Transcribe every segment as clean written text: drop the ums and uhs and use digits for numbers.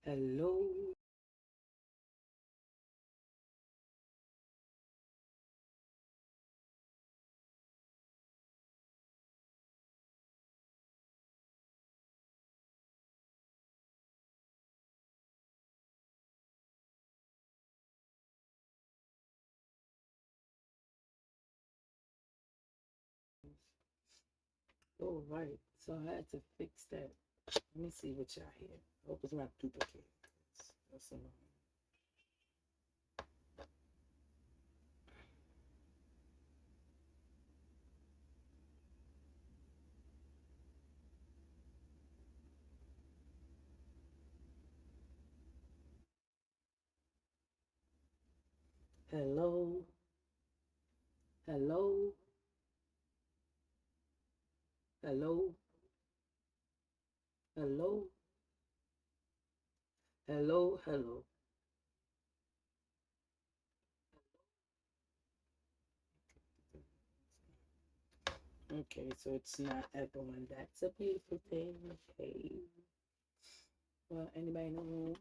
Hello. All right. So I had to fix that. Let me see what y'all hear. I hope it's not duplicated. That's annoying. Hello. Hello. Hello. Hello. Hello. Hello. Okay, so it's not echoing. That's a beautiful thing. Okay. Well, anybody in the room?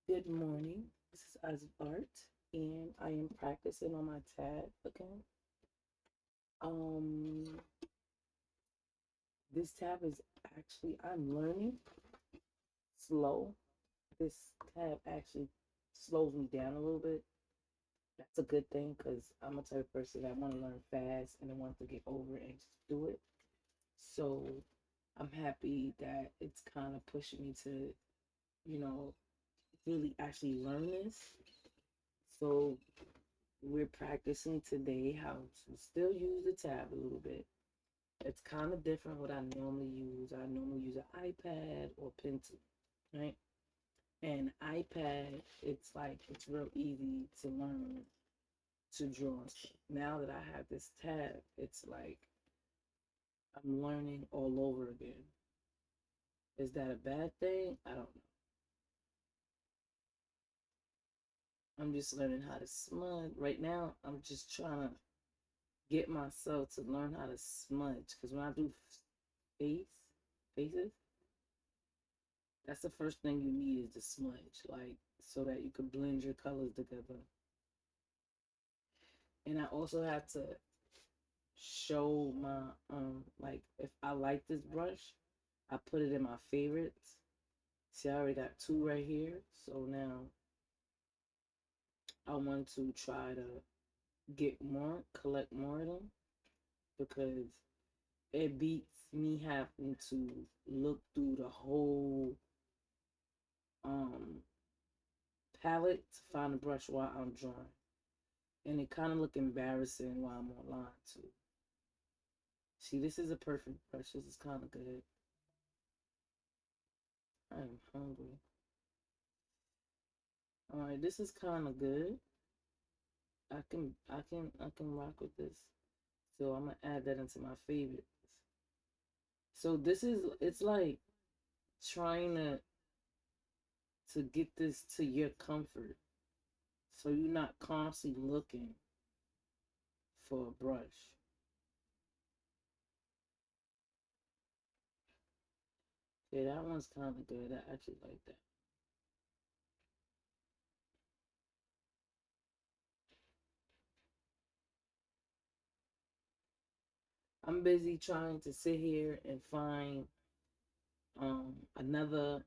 Good morning. This is Art, and I am practicing on my tab again. Um, this tab is actually I'm learning slow. This tab actually slows me down a little bit. That's a good thing because I'm a type of person that want to learn fast and I want to get over it and just do it. So I'm happy that it's kind of pushing me to, you know, really actually learn this. So we're practicing today how to still use the tab a little bit. It's kind of different what I normally use. I normally use an iPad or pencil, right? And iPad, it's like it's real easy to learn to draw. Now that I have this tab, it's like I'm learning all over again. Is that a bad thing? I don't know. I'm just learning how to smudge. Right now, I'm just trying to get myself to learn how to smudge. Because when I do face, faces, that's the first thing you need is the smudge. Like, so that you can blend your colors together. And I also have to show my like if I like this brush, I put it in my favorites. See, I already got two right here. So now I want to try to get more, collect more of them because it beats me having to look through the whole um palette to find a brush while I'm drawing. And it kind of look embarrassing while I'm online too. See, this is a perfect brush. This is kind of good. I am hungry. All right, this is kind of good. I can rock with this. So I'm gonna add that into my favorites. So this is it's like trying to get this to your comfort. So you're not constantly looking for a brush. Yeah, that one's kind of good. I actually like that. I'm busy trying to sit here and find another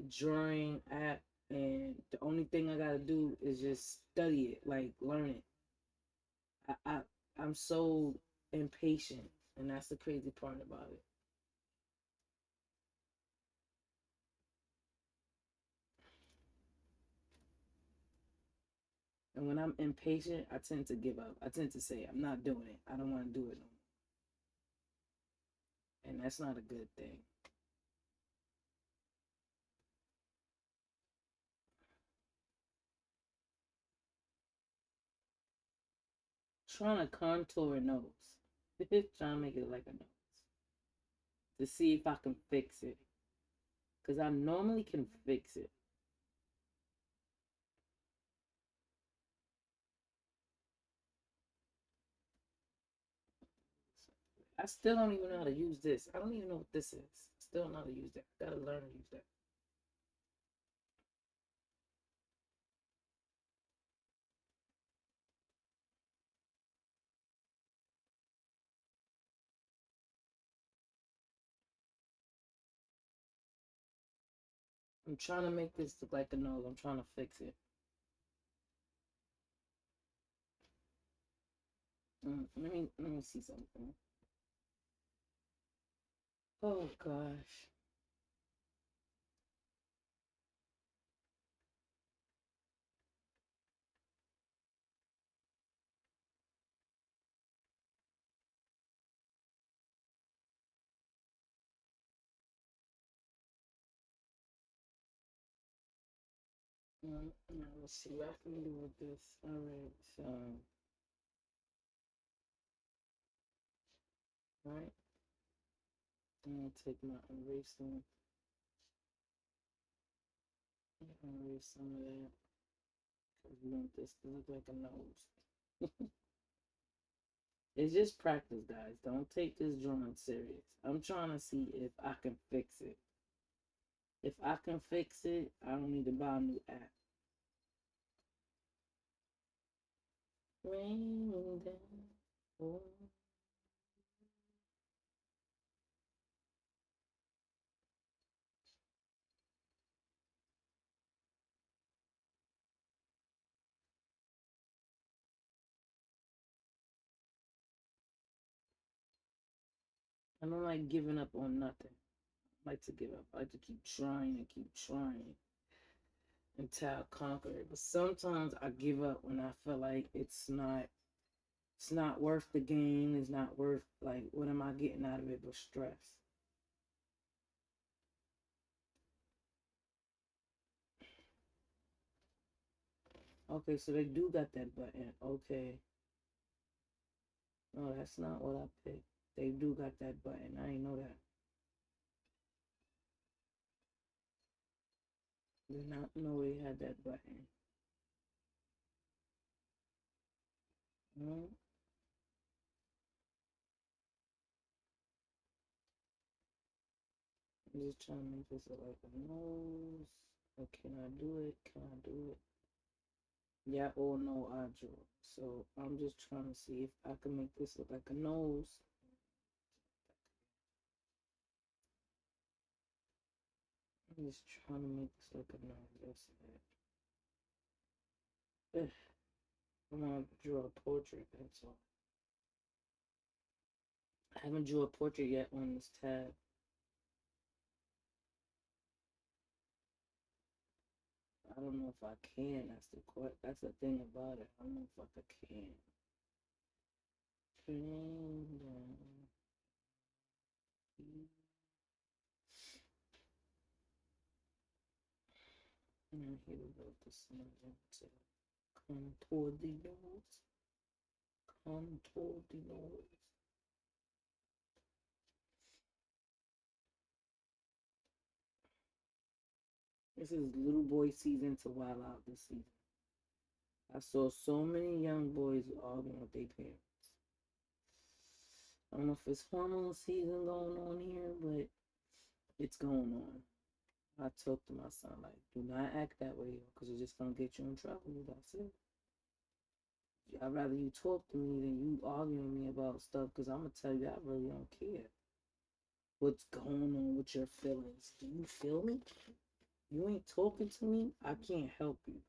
drawing app, and the only thing I gotta do is just study it, like learn it. I, I I'm so impatient, and that's the crazy part about it. And when I'm impatient, I tend to give up. I tend to say I'm not doing it. I don't want to do it no more, and that's not a good thing. Trying to contour a nose, trying to make it like a nose to see if I can fix it, because I normally can fix it. I still don't even know how to use this. I don't even know what this is. Still don't know how to use that. Gotta learn to use that. I'm trying to make this look like a nose. I'm trying to fix it. Let me see something. Oh gosh. Let's see what I can do with this. All right, so right, I'm gonna take my eraser and erase some of that because we want this to look like a nose. It's just practice, guys. Don't take this drawing serious. I'm trying to see if I can fix it. If I can fix it, I don't need to buy a new app. Raining down. Oh. I don't like giving up on nothing. I like to give up. I like to keep trying and keep trying until I conquer it. But sometimes I give up when I feel like it's not worth the gain. It's not worth, like, what am I getting out of it but stress. Okay, so they do got that button. Okay. No, that's not what I picked. They do got that button. I ain't know that. Did not know they had that button. No. I'm just trying to make this look like a nose. Or can I do it? Can I do it? Yeah or no, I draw. So I'm just trying to see if I can make this look like a nose. I'm just trying to make this look like a nose. That's it. I want to draw a portrait. That's all. I haven't drew a portrait yet on this tab. I don't know if I can. That's the thing about it. I don't know if I can. And here we go. This is contour the nose. Contour the nose. This is little boy season to wild out this season. I saw so many young boys arguing with their parents. I don't know if it's hormone season going on here, but it's going on. I talked to my son, like, do not act that way, because it's just gonna get you in trouble. That's it. I'd rather you talk to me than you arguing with me about stuff, because I'm gonna tell you I really don't care what's going on with your feelings. Do you feel me? You ain't talking to me, I can't help you.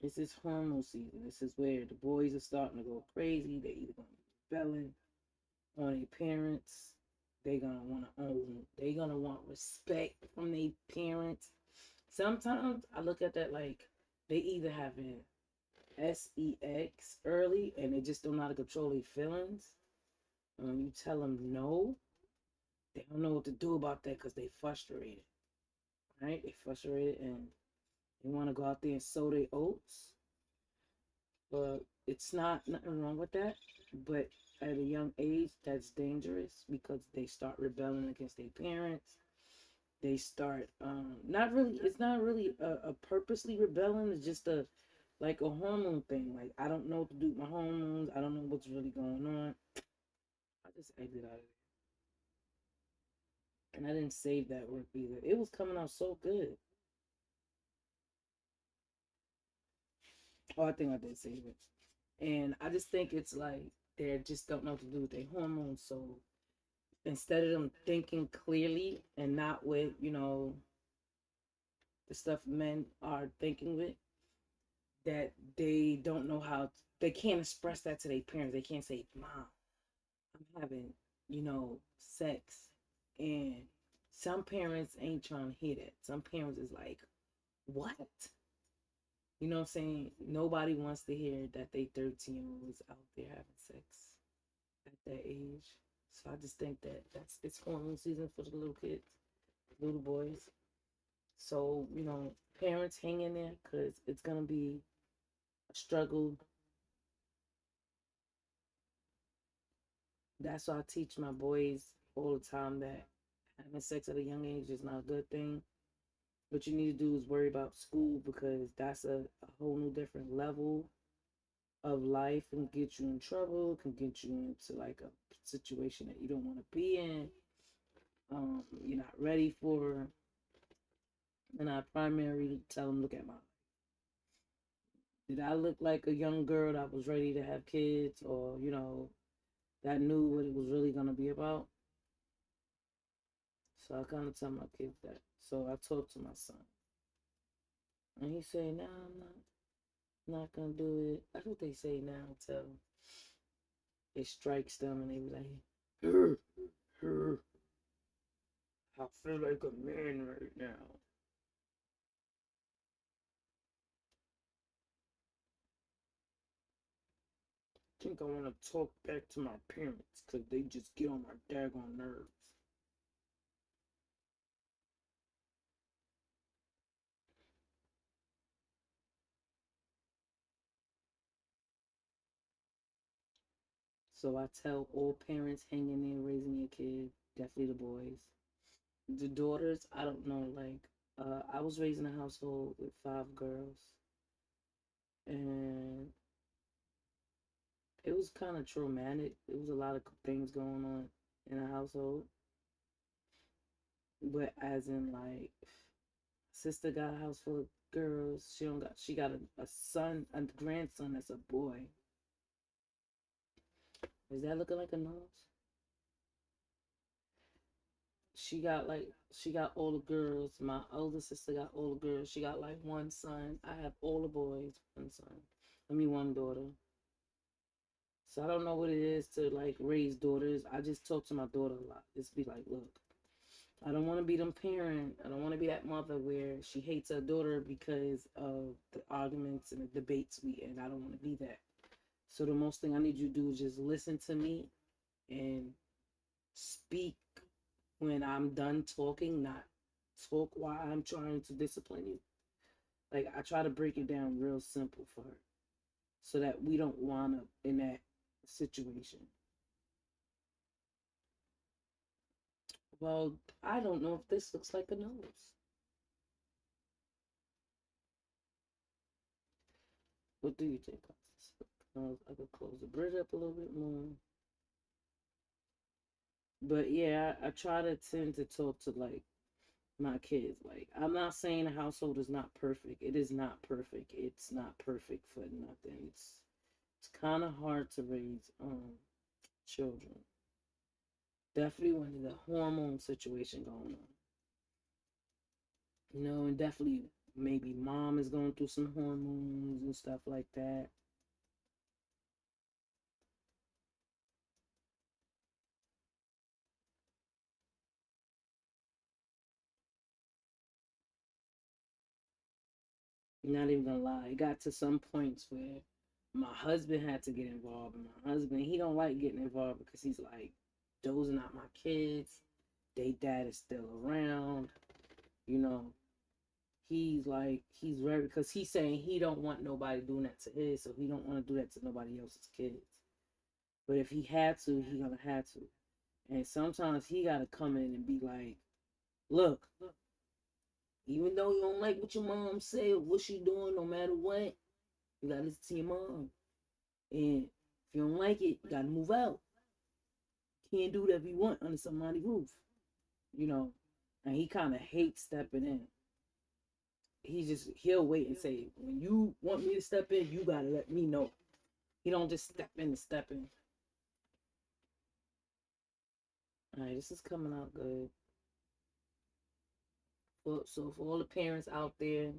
This is hormone season. This is where the boys are starting to go crazy. They either gonna be rebelling on their parents. They gonna want to own. They gonna want respect from their parents. Sometimes I look at that like they either having sex early and they just don't know how to control their feelings. And when you tell them no, they don't know what to do about that because they frustrated. Right? They frustrated and they want to go out there and sow their oats. But it's not nothing wrong with that. But at a young age, that's dangerous because they start rebelling against their parents. They start not really. It's not really a purposely rebelling. It's just a like a hormone thing. Like, I don't know what to do with my hormones. I don't know what's really going on. I just exit out of it, and I didn't save that work either. It was coming out so good. Oh, I think I did save it. And I just think it's like they just don't know what to do with their hormones. So instead of them thinking clearly and not with, the stuff men are thinking with, that they don't know how, they can't express that to their parents. They can't say, Mom, I'm having, sex. And some parents ain't trying to hear that. Some parents is like, what? You know what I'm saying? Nobody wants to hear that they 13-year-old is out there having sex at that age. So I just think that it's hormone season for the little kids, little boys. So, parents hang in there because it's going to be a struggle. That's why I teach my boys all the time that having sex at a young age is not a good thing. What you need to do is worry about school because that's a whole new different level of life and get you in trouble, can get you into like a situation that you don't want to be in. You're not ready for. And I primarily tell them, look at my. Did I look like a young girl that was ready to have kids, or that knew what it was really gonna be about? So I kind of tell my kids that. So I talk to my son, and he say, "No, I'm not gonna do it." That's what they say now until it strikes them, and they be like, "Grr, grr, I feel like a man right now." I think I want to talk back to my parents because they just get on my daggone nerves. So I tell all parents hanging there raising your kid, definitely the boys. The daughters, I don't know. Like, I was raised in a household with 5 girls, and it was kind of traumatic. It was a lot of things going on in the household, but as in like, sister got a house full of girls. She got a son, a grandson that's a boy. Is that looking like a nose? She got all the girls. My older sister got all the girls. She got like one son. I have all the boys, one son. I mean one daughter. So I don't know what it is to like raise daughters. I just talk to my daughter a lot. Just be like, look, I don't want to be them parent. I don't want to be that mother where she hates her daughter because of the arguments and the debates we in. I don't want to be that. So the most thing I need you to do is just listen to me and speak when I'm done talking, not talk while I'm trying to discipline you. Like I try to break it down real simple for her so that we don't wind up in that situation. Well, I don't know if this looks like a nose. What do you think? I could close the bridge up a little bit more. But yeah, I try to tend to talk to like my kids. Like I'm not saying the household is not perfect. It is not perfect. It's not perfect for nothing. It's kind of hard to raise children. Definitely when the hormone situation going on. And definitely maybe mom is going through some hormones and stuff like that. Not even gonna lie, it got to some points where my husband had to get involved, and my husband he don't like getting involved because he's like, those are not my kids. They dad is still around. You know, he's like he's very because he's saying he don't want nobody doing that to his, so he don't want to do that to nobody else's kids. But if he had to, he gonna have to. And sometimes he gotta come in and be like, look, even though you don't like what your mom say or what she doing, no matter what, you gotta listen to your mom. And if you don't like it, you gotta move out. You can't do whatever you want under somebody's roof, you know. And he kind of hates stepping in. He'll wait and say, when you want me to step in, you gotta let me know. He don't just step in to step in. All right, this is coming out good. So for all the parents out there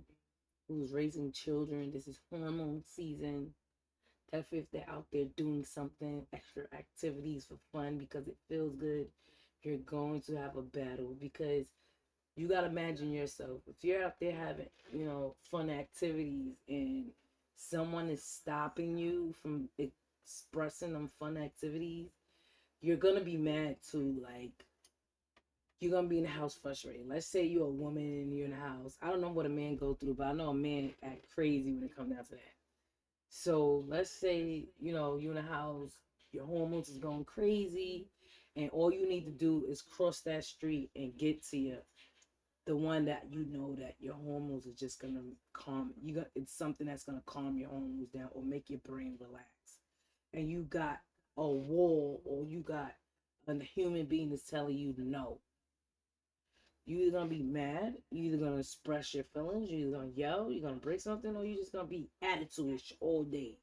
who's raising children, this is hormone season. Definitely if they're out there doing something, extra activities for fun because it feels good, you're going to have a battle because you got to imagine yourself. If you're out there having, fun activities and someone is stopping you from expressing them fun activities, you're going to be mad too. Like, you're gonna be in the house frustrated. Let's say you're a woman and you're in the house. I don't know what a man go through, but I know a man act crazy when it comes down to that. So let's say you're in the house, your hormones is going crazy, and all you need to do is cross that street and get to the one that you know that your hormones are just gonna calm. It's something that's gonna calm your hormones down or make your brain relax. And you got a wall or you got a human being that's telling you no. You either gonna be mad, you either gonna express your feelings, you either gonna yell, you're gonna break something, or you just gonna be attitude-ish all day.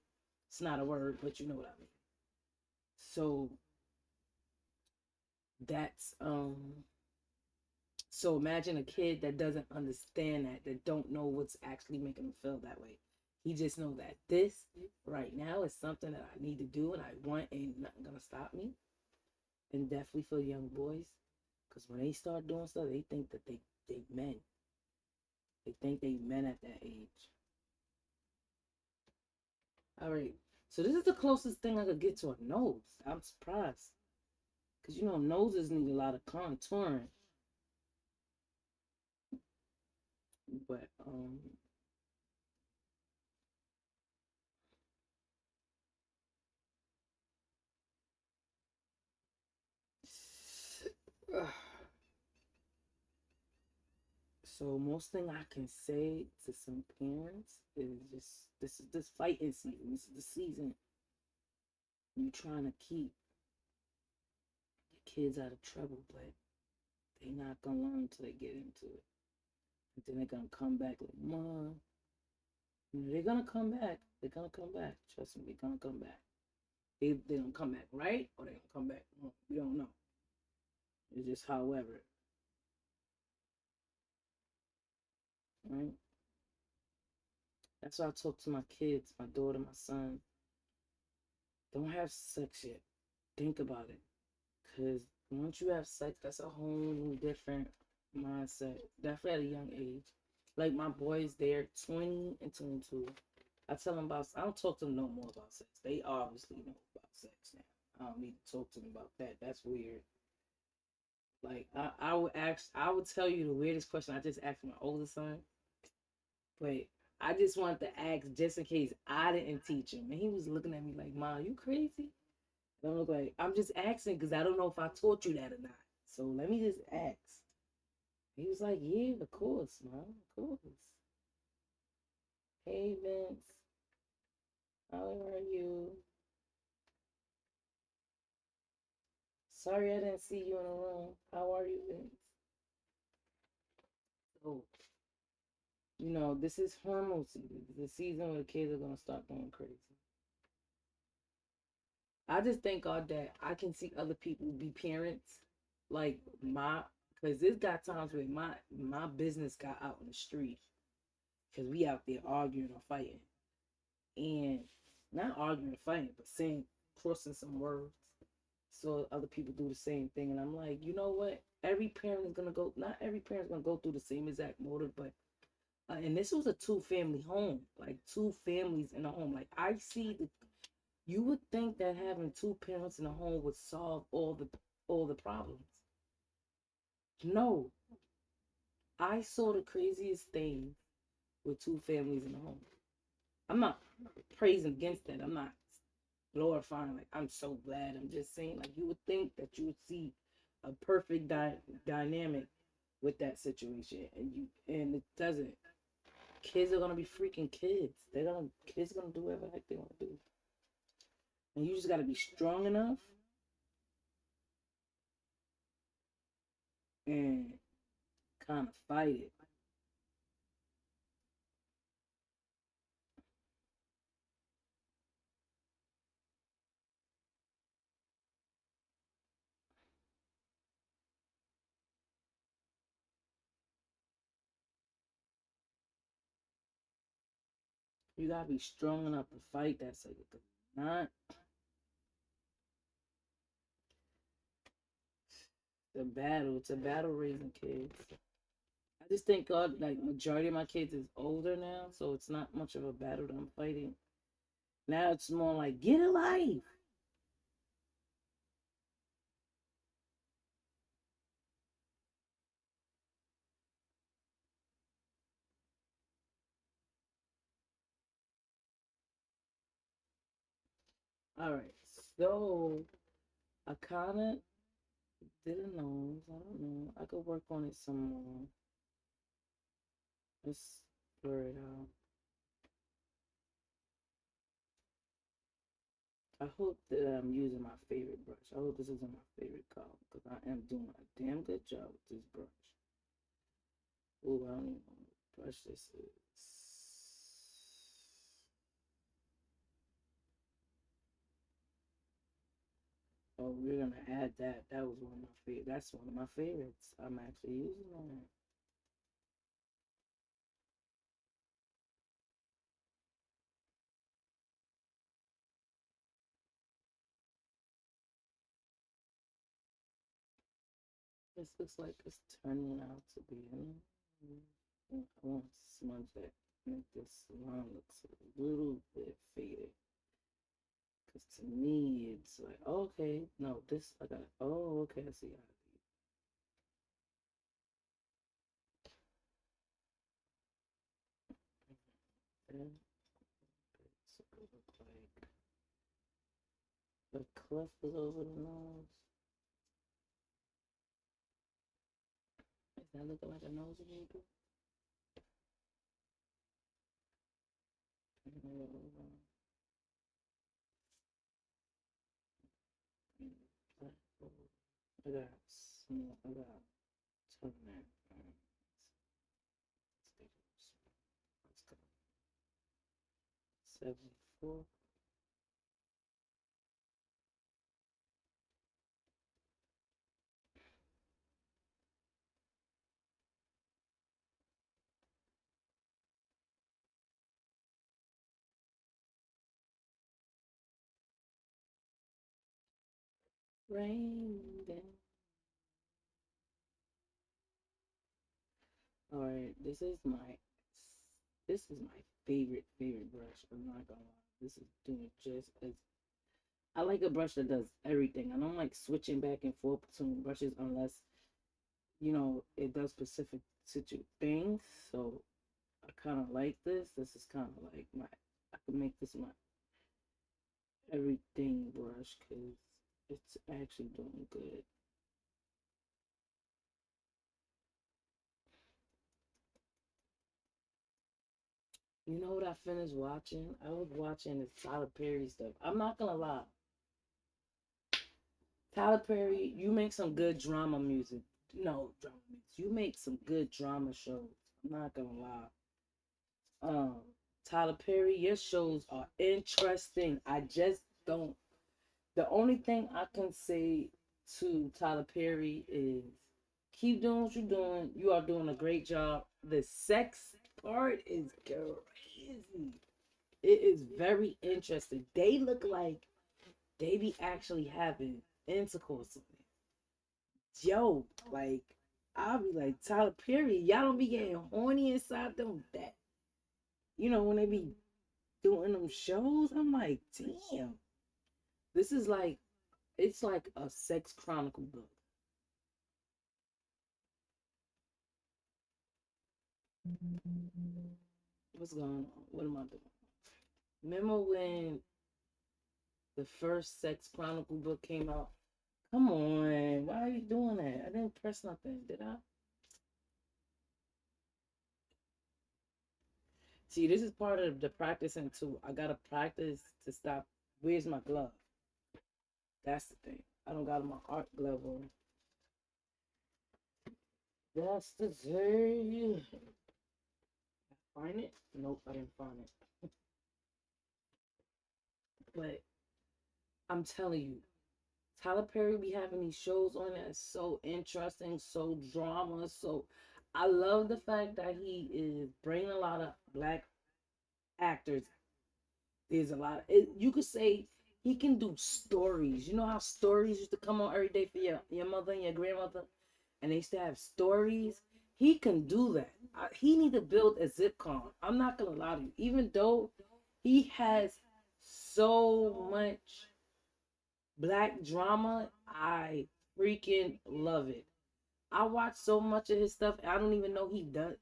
It's not a word, but you know what I mean. So that's so imagine a kid that doesn't understand that don't know what's actually making him feel that way. He just know that this right now is something that I need to do and I want, ain't nothing gonna stop me. And definitely for young boys, because when they start doing stuff, they think that they men. They think they men at that age. All right. So this is the closest thing I could get to a nose. I'm surprised. Because noses need a lot of contouring. But so most thing I can say to some parents is just this fighting season. This is the season you trying to keep your kids out of trouble, but they not gonna learn until they get into it. And then they're gonna come back like, Mom, they're gonna come back. They're gonna come back. Trust me, they're gonna come back. They don't come back right or they don't come back wrong. We don't know. It's just however, right? That's why I talk to my kids, my daughter, my son. Don't have sex yet. Think about it. Because once you have sex, that's a whole different mindset. Definitely at a young age. Like my boys, they're 20 and 22. I tell them about, I don't talk to them no more about sex. They obviously know about sex now. I don't need to talk to them about that. That's weird. Like I would tell you the weirdest question I just asked my oldest son, but I just wanted to ask just in case I didn't teach him. And he was looking at me like, Mom, you crazy? And I'm like, I'm just asking because I don't know if I taught you that or not. So let me just ask. He was like, yeah, of course, Mom, of course. Hey, Vince, how are you? Sorry I didn't see you in the room. How are you, Vince? So, this is hormone season. The season where the kids are going to start going crazy. I just thank God that I can see other people be parents, like because this got times where my business got out in the street because we out there arguing or fighting, and not arguing or fighting, but saying crossing some words. So other people do the same thing, and I'm like, you know what? Every parent is gonna go. Not every parent's gonna go through the same exact motive, but and this was a two-family home, like two families in a home. Like I see the you would think that having two parents in a home would solve all the problems. No, I saw the craziest thing with two families in a home. I'm not praising against that. I'm not glorifying. Like I'm so glad. I'm just saying. Like you would think that you would see a perfect dynamic with that situation, and it doesn't. Kids are gonna be freaking kids. Kids are gonna do whatever the heck they want to do, and you just gotta be strong enough and kind of fight it. You gotta be strong enough to fight that sucker. Not the battle. It's a battle raising kids. I just think God, like majority of my kids is older now, so it's not much of a battle that I'm fighting. Now it's more like get a life. All right, so I kind of didn't know. I don't know. I could work on it some more. Let's blur it out. I hope that I'm using my favorite brush. I hope this isn't my favorite color because I am doing a damn good job with this brush. Ooh, I don't even know what brush this is. Oh, we're gonna add that. That was one of my favorite. That's one of my favorites. I'm actually using that. This looks like it's turning out to be. I want to smudge that. Make this line looks a little bit faded. Cause to me, it's like okay, no, this I got. Oh, okay, I see how it is. Okay, so it look like the cleft is over the nose. Is that looking like a nose a little bit? I got small. I got turn that. Let's go. 74. Rain down. All right, this is my favorite brush. I'm not gonna lie. This is doing just as I like a brush that does everything. I don't like switching back and forth between brushes unless it does specific things. So I kind of like this. This is kind of like I could make this my everything brush because it's actually doing good. You know what I finished watching? I was watching this Tyler Perry stuff. I'm not gonna lie. Tyler Perry, you make some good drama music. No, drama music. You make some good drama shows. I'm not gonna lie. Um, Tyler Perry, your shows are interesting. I just don't. The only thing I can say to Tyler Perry is keep doing what you're doing. You are doing a great job. The sex part is crazy. It is very interesting. They look like they be actually having intercourse with me. Yo, like I'll be like Tyler Perry, y'all don't be getting horny inside them that when they be doing them shows. I'm like, damn, this is like it's like a sex chronicle book. What's going on? What am I doing? Remember when the first sex chronicle book came out? Come on, why are you doing that? I didn't press nothing, did I? See, this is part of the practicing too. I gotta practice to stop. Where's my glove? That's the thing. I don't got my art glove on. That's the thing. Find it? Nope, I didn't find it. But I'm telling you, Tyler Perry be having these shows on that so interesting, so drama. So I love the fact that he is bringing a lot of black actors. There's a lot. You could say he can do stories. You know how stories used to come on every day for your mother and your grandmother, and they used to have stories. He can do that. He need to build a zipcom. I'm not gonna lie to you. Even though he has so much black drama, I freaking love it. I watch so much of his stuff. I don't even know he does.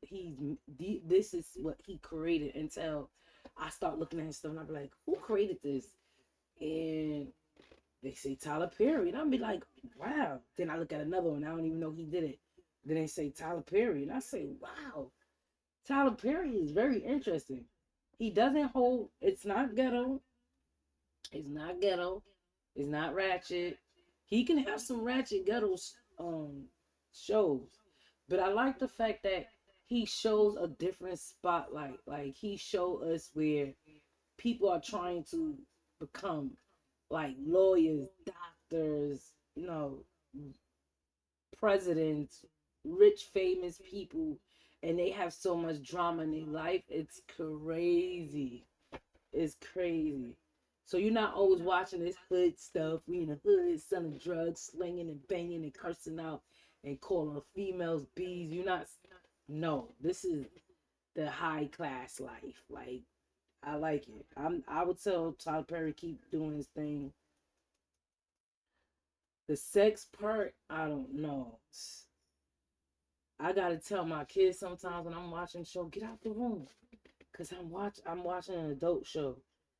This is what he created until I start looking at his stuff and I be like, who created this? And they say Tyler Perry, and I'll be like, wow. Then I look at another one. I don't even know he did it. Then they say Tyler Perry, and I say, wow. Tyler Perry is very interesting. He doesn't hold. It's not ghetto. It's not ghetto. It's not ratchet. He can have some ratchet ghetto shows, but I like the fact that he shows a different spotlight. Like he showed us where people are trying to become like lawyers, doctors, presidents, rich, famous people, and they have so much drama in their life. It's crazy. It's crazy. So you're not always watching this hood stuff. We in the hood selling drugs, slinging and banging and cursing out and calling females bees. You're not. No, this is the high class life. Like I like it. I would tell Tyler Perry keep doing his thing. The sex part, I don't know. I gotta tell my kids sometimes when I'm watching the show, get out the room, cause I'm watching an adult show.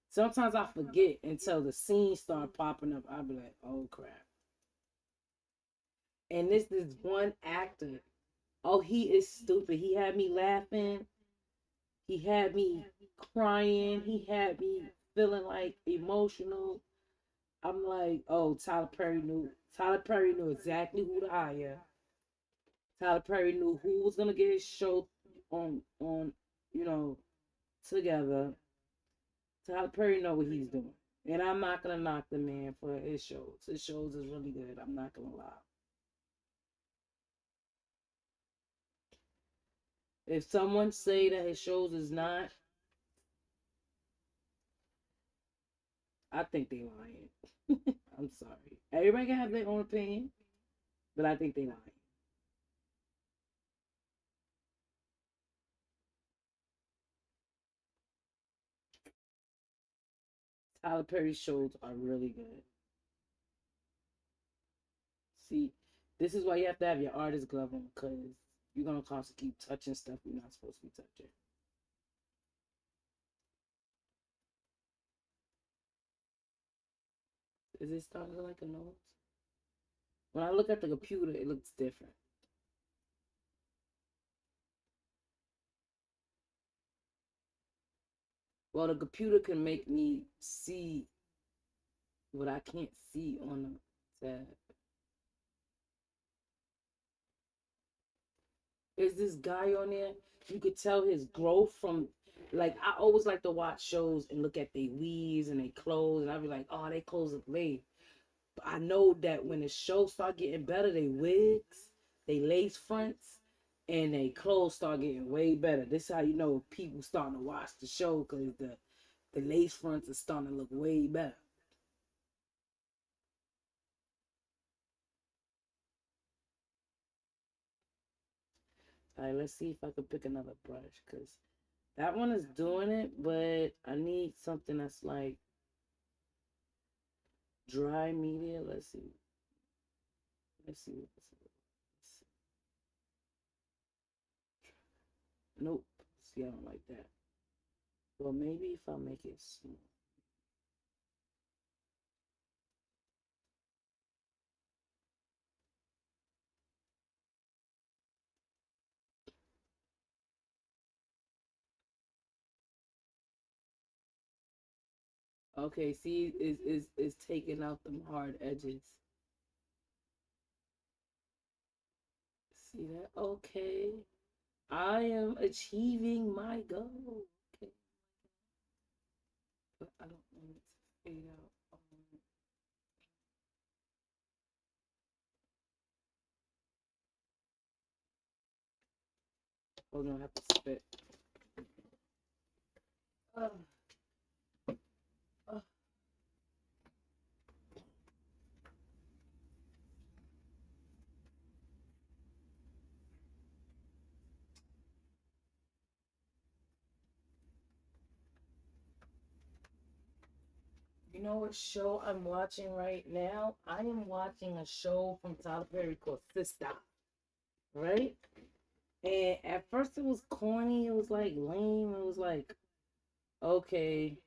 Sometimes I forget until the scenes start popping up. I'll be like, oh crap. And this one actor, oh he is stupid. He had me laughing. He had me crying. He had me feeling like emotional. I'm like, oh, Tyler Perry knew. Tyler Perry knew exactly who to hire. Tyler Perry knew who was gonna get his show on you know together. Tyler Perry know what he's doing, and I'm not gonna knock the man for his shows. His shows is really good. I'm not gonna lie. If someone say that his shows is not, I think they lying. I'm sorry. Everybody can have their own opinion, but I think they lying. Tyler Perry's shows are really good. See, this is why you have to have your artist glove on, because you're gonna constantly keep touching stuff you're not supposed to be touching. Is it starting to look like a nose? When I look at the computer, it looks different. Well, the computer can make me see what I can't see on the tab. Is this guy on there? You could tell his growth from, like, I always like to watch shows and look at their weaves and their clothes, and I'd be like, oh, they clothes look laid. But I know that when the show start getting better, they wigs, they lace fronts, and they clothes start getting way better. This is how you know people starting to watch the show, because the lace fronts are starting to look way better. All right, let's see if I can pick another brush, because that one is doing it, but I need something that's like dry media. Let's see. Let's see. Let's see. Let's see. Nope. See, I don't like that. Well, maybe if I make it small. Okay, see, is taking out them hard edges. See that? Okay. I am achieving my goal. Okay. But I don't want it to fade out. Hold on, I have to spit. Uh, uh. You know what show I'm watching right now? I am watching a show from Tyler Perry called Sister, right? And at first it was corny, it was like lame, it was like, okay,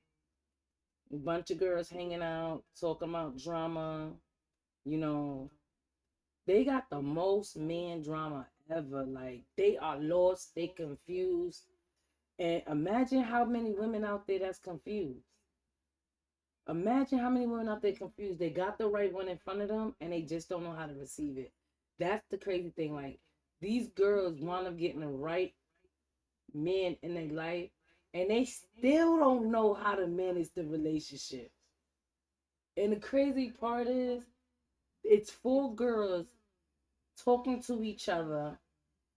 a bunch of girls hanging out, talking about drama, you know. They got the most man drama ever. Like they are lost, they confused. And imagine how many women out there that's confused. Imagine how many women out there confused. They got the right one in front of them and they just don't know how to receive it. That's the crazy thing. Like these girls wind up getting the right men in their life and they still don't know how to manage the relationship. And the crazy part is it's four girls talking to each other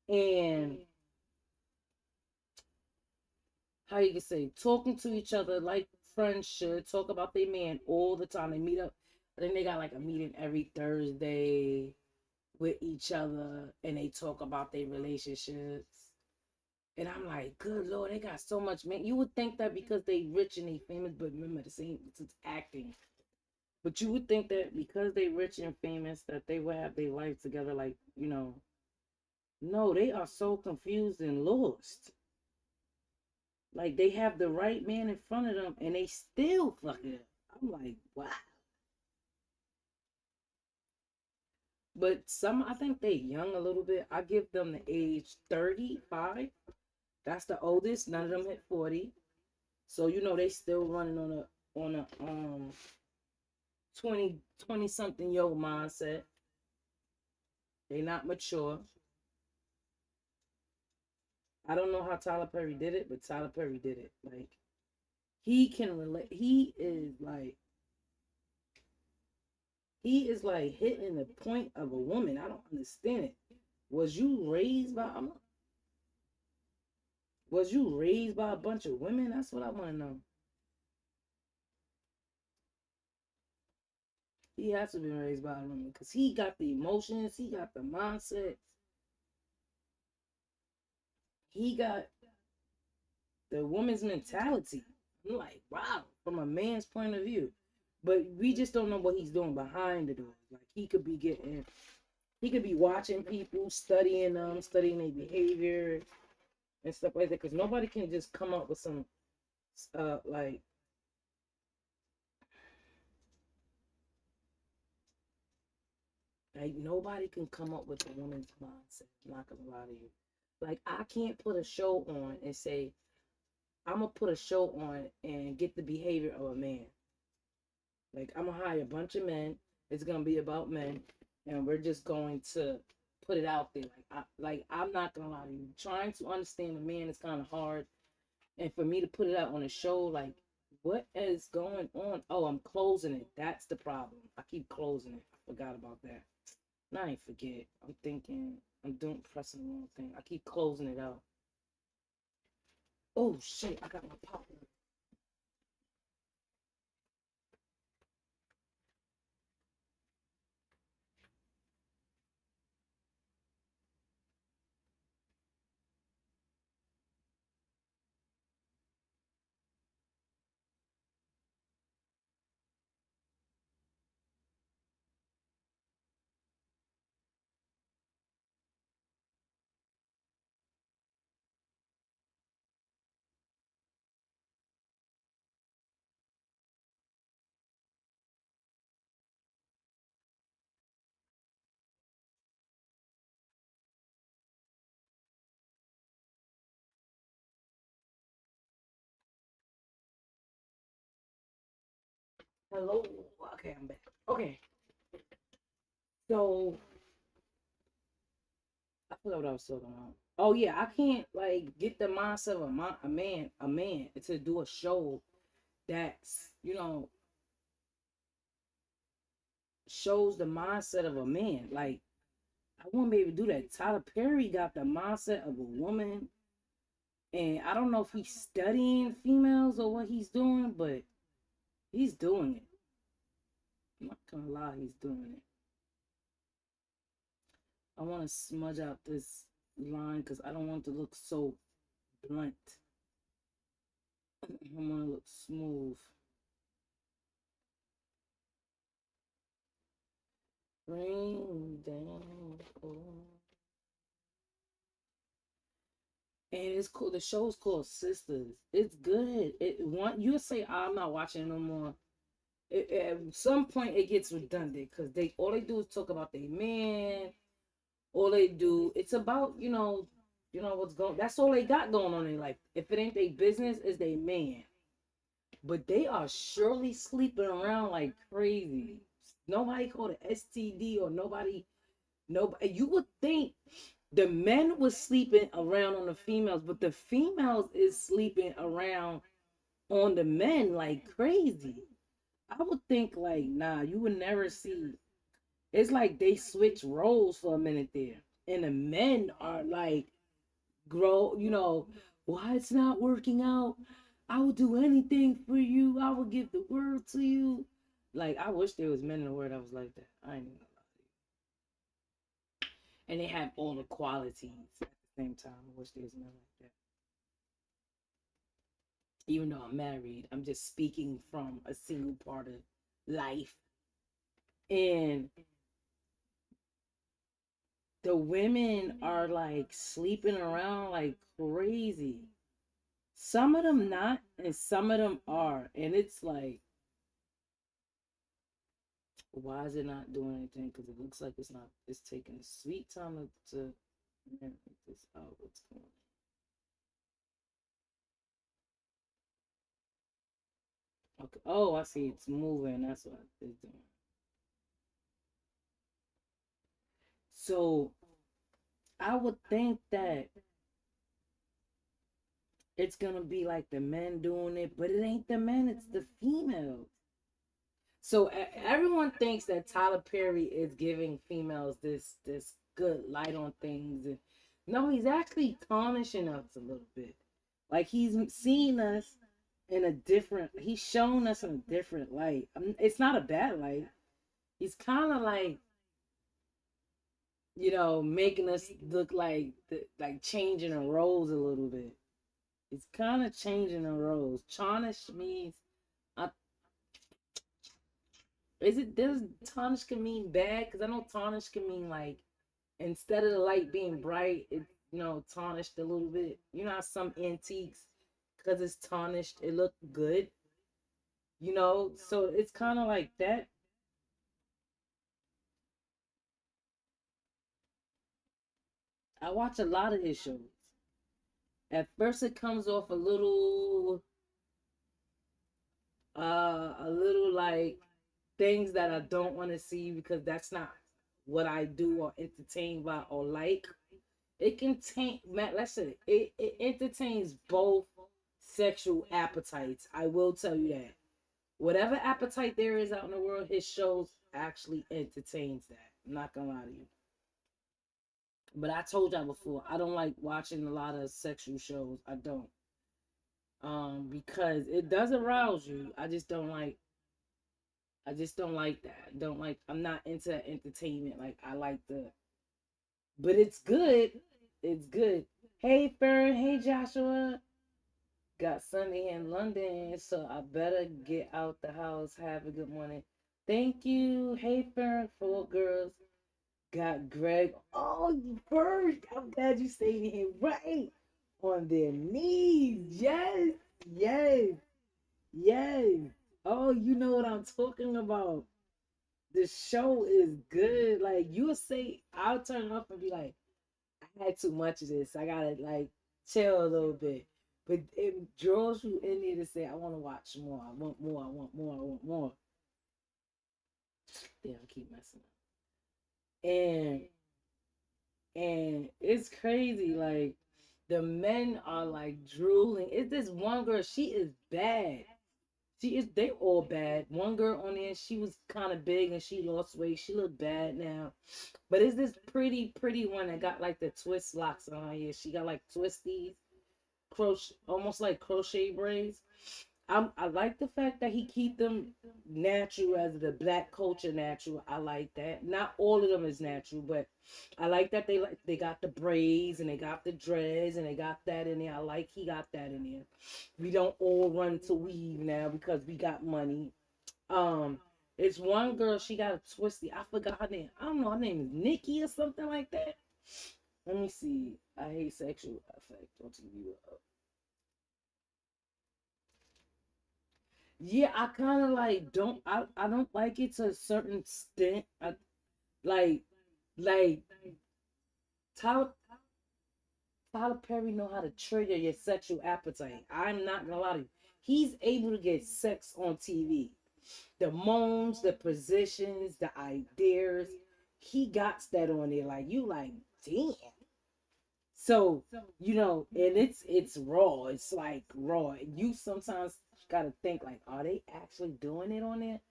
and how you can say talking to each other like friends should talk about their man all the time. They meet up. I think they got like a meeting every Thursday with each other and they talk about their relationships. And I'm like, good Lord, they got so much man. You would think that because they rich and they famous, but remember the same it's acting. But you would think that because they rich and famous that they would have their life together, like, you know. No, they are so confused and lost. Like they have the right man in front of them and they still fuck it up. I'm like, wow. But some I think they young a little bit. I give them the age 35. That's the oldest. None of them hit 40. So you know they still running on a 20 something year old mindset. They not mature. I don't know how Tyler Perry did it, but Tyler Perry did it. Like he can relate. He is like hitting the point of a woman. I don't understand it. Was you raised by was you raised by a bunch of women? That's what I want to know. He has to be raised by a woman because he got the emotions, he got the mindset, he got the woman's mentality. I'm like, wow, from a man's point of view. But we just don't know what he's doing behind the doors. Like he could be watching people, studying them, studying their behavior and stuff like that. Because nobody can just come up with some like nobody can come up with a woman's mindset. I'm not gonna lie to you. Like I can't put a show on and say I'm gonna put a show on and get the behavior of a man. Like I'm gonna hire a bunch of men. It's gonna be about men, and we're just going to put it out there. I'm not gonna lie to you. Trying to understand a man is kind of hard, and for me to put it out on a show, like what is going on? Oh, I'm closing it. That's the problem. I keep closing it. I forgot about that. No, I ain't forget. I'm thinking. I'm doing pressing the wrong thing. I keep closing it out. Oh shit! I got my pop. Hello. Okay, I'm back. Okay, so I forgot what I was talking about. Oh yeah, I can't like get the mindset of a man to do a show that's shows the mindset of a man. Like I wouldn't be able to do that. Tyler Perry got the mindset of a woman, And I don't know if he's studying females or what he's doing, but he's doing it. I'm not gonna lie, he's doing it. I want to smudge out this line because I don't want to look so blunt. I want to look smooth. Rain down. And it's cool. The show's called Sisters. It's good. You'll say I'm not watching it no more. At some point it gets redundant because they all they do is talk about their man. All they do it's about what's going. That's all they got going on in life. If it ain't their business, it's their man. But they are surely sleeping around like crazy. Nobody called it STD or nobody. Nobody. You would think the men was sleeping around on the females, but the females is sleeping around on the men like crazy. I would think like, nah, you would never see. It's like they switch roles for a minute there, and the men are like, grow, why it's not working out. I will do anything for you. I will give the word to you. Like I wish there was men in the world that was like that. I ain't gonna lie. And they have all the qualities at the same time. I wish there was men like that. Even though I'm married, I'm just speaking from a single part of life. And the women are like sleeping around like crazy. Some of them not, and some of them are. And it's like, why is it not doing anything? Because it looks like it's not, it's taking a sweet time to make this out. What's going on? Okay. Oh, I see it's moving. That's what it's doing. So I would think that it's gonna be like the men doing it, but it ain't the men, it's the females. So everyone thinks that Tyler Perry is giving females this good light on things, and no, he's actually tarnishing us a little bit. Like he's seen us in a different. He's shown us in a different light. It's not a bad light. He's kind of like making us look like changing the roles a little bit. It's kind of changing the roles. Tarnish means uh, is it does tarnish can mean bad? Because I know tarnish can mean like instead of the light being bright, it tarnished a little bit. You know how some antiques, because it's tarnished, it look good. So it's kind of like that. I watch a lot of his shows. At first, it comes off a little like things that I don't want to see because that's not what I do or entertain by or like. It contain Matt. Let's say it entertains both sexual appetites. I will tell you that. Whatever appetite there is out in the world, his shows actually entertains that. I'm not gonna lie to you. But I told y'all before, I don't like watching a lot of sexual shows. I don't. Because it does arouse you. I just don't like that. Don't like I'm not into entertainment. Like I like but it's good. It's good. Hey Fern, hey Joshua. Got Sunday in London, so I better get out the house. Have a good morning. Thank you. Hey Fern, four girls. Got Greg. Oh, you bird. I'm glad you stayed in right on their knees. Yes, yes, yes. Oh, you know what I'm talking about. The show is good. Like you'll say, I'll turn it up and be like, I had too much of this. I gotta like chill a little bit. But it draws you in there to say, I want to watch more. I want more. I want more. I want more. Damn, I keep messing up. And it's crazy. Like the men are like drooling. It's this one girl. She is bad. She is. They all bad. One girl on there. She was kind of big and she lost weight. She look bad now. But it's this pretty one that got like the twist locks on her. Yeah, she got like twisties. crochet, almost like crochet braids. I like the fact that he keep them natural as the black culture natural. I like that. Not all of them is natural, but I like that they got the braids and they got the dreads and they got that in there. I like he got that in there. We don't all run to weave now because we got money. Um, it's one girl, she got a twisty. I forgot her name. I don't know, her name is Nikki or something like that. Let me see. I hate sexual effect on TV. Yeah, I kind of like don't. I don't like it to a certain extent. Like like Tyler Tyler Perry know how to trigger your sexual appetite. I'm not gonna lie to you. He's able to get sex on TV. The moans, the positions, the ideas. He got that on there. Like you, like damn. So and it's raw. It's like raw. You sometimes gotta think like, are they actually doing it on there?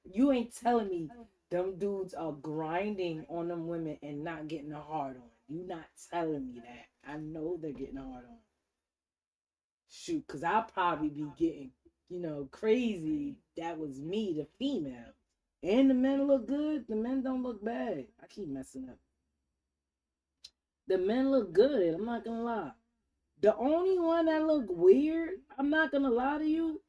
You ain't telling me them dudes are grinding on them women and not getting a hard on. You not telling me that. I know they're getting a hard on. Shoot, cause I'll probably be getting, crazy. That was me, the female. And the men look good. The men don't look bad. I keep messing up. The men look good. I'm not gonna lie. The only one that look weird, I'm not gonna lie to you,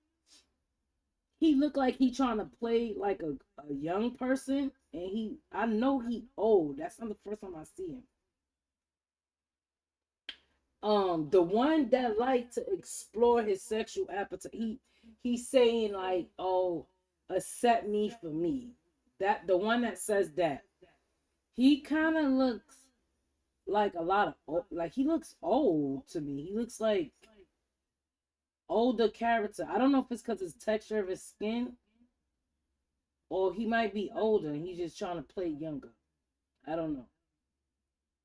he looked like he trying to play like a young person, and I know he old. That's not the first time I see him. The one that like to explore his sexual appetite, he's saying like, oh, accept me for me. That the one that says that, he kind of looks like a lot of like he looks old to me. He looks like older character. I don't know if it's because his texture of his skin, or he might be older and he's just trying to play younger. I don't know.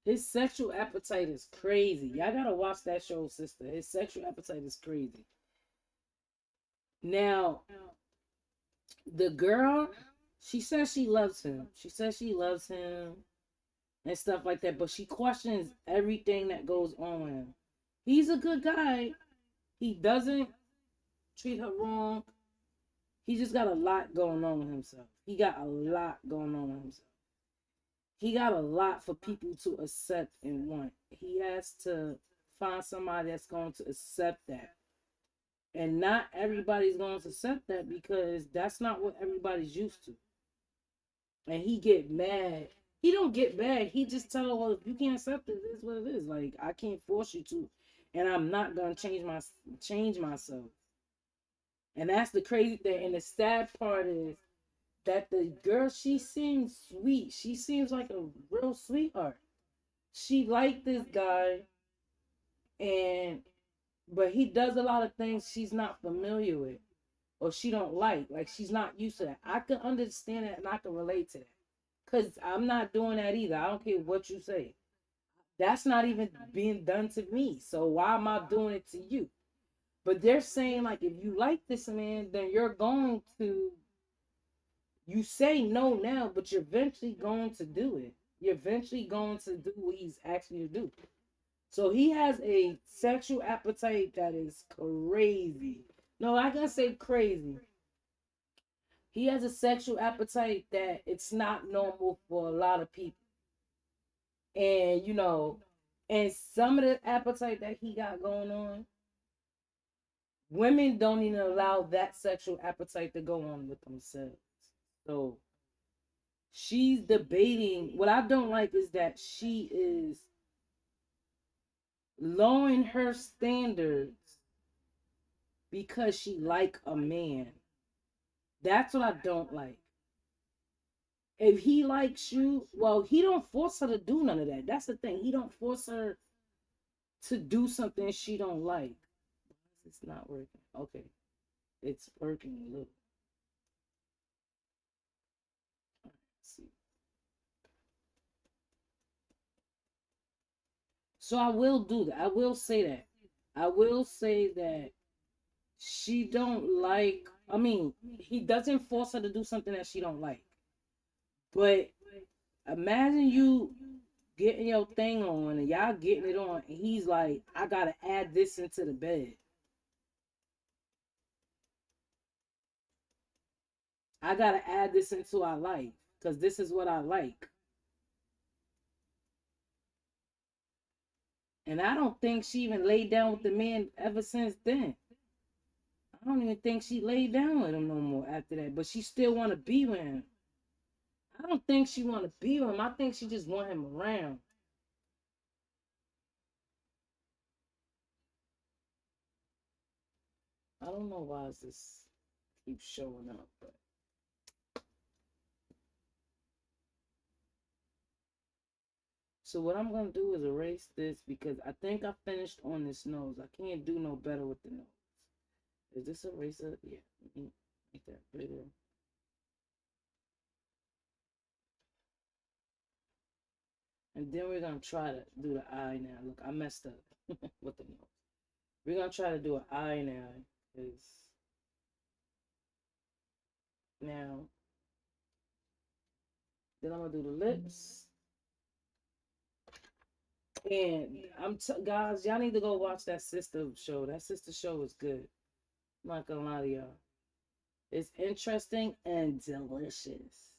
His sexual appetite is crazy. Y'all gotta watch that show, sister. His sexual appetite is crazy. Now, the girl, she says she loves him. She says she loves him and stuff like that, but she questions everything that goes on with him. He's a good guy. He doesn't treat her wrong. He just got a lot going on with himself. He got a lot going on with himself. He got a lot for people to accept and want. He has to find somebody that's going to accept that. And not everybody's going to accept that because that's not what everybody's used to. And he get mad. He don't get mad. He just tell her, well, if you can't accept it, it's what it is. Like I can't force you to, and I'm not gonna change myself. And that's the crazy thing. And the sad part is that the girl, she seems sweet. She seems like a real sweetheart. She liked this guy, and but he does a lot of things she's not familiar with or she don't like. Like she's not used to that. I can understand that and I can relate to that. Cause I'm not doing that either. I don't care what you say. That's not even being done to me. So why am I doing it to you? But they're saying like if you like this man, then you're going to you say no now, but you're eventually going to do it. You're eventually going to do what he's asking you to do. So he has a sexual appetite that is crazy. No, I gotta say crazy. He has a sexual appetite that it's not normal for a lot of people. And and some of the appetite that he got going on, women don't even allow that sexual appetite to go on with themselves. So she's debating. What I don't like is that she is lowering her standards because she like a man. That's what I don't like. If he likes you, well, he don't force her to do none of that. That's the thing. He don't force her to do something she don't like. It's not working. Okay. It's working a little. Let's see. So I will do that. I will say that. I will say that she don't like, I mean, he doesn't force her to do something that she don't like. But imagine you getting your thing on and y'all getting it on, and he's like, I gotta add this into the bed. I gotta add this into our life because this is what I like. And I don't think she even laid down with the man ever since then. I don't even think she laid down with him no more after that. But she still want to be with him. I don't think she want to be with him. I think she just want him around. I don't know why this keeps showing up, but so what I'm gonna do is erase this because I think I finished on this nose. I can't do no better with the nose. Is this eraser? Yeah. Make that bigger. And then we're gonna try to do the eye now. Look, I messed up with the nose. We're gonna try to do an eye now, because now then I'm gonna do the lips. And guys, y'all need to go watch that sister show. That sister show is good. I'm not gonna lie to y'all. It's interesting and delicious.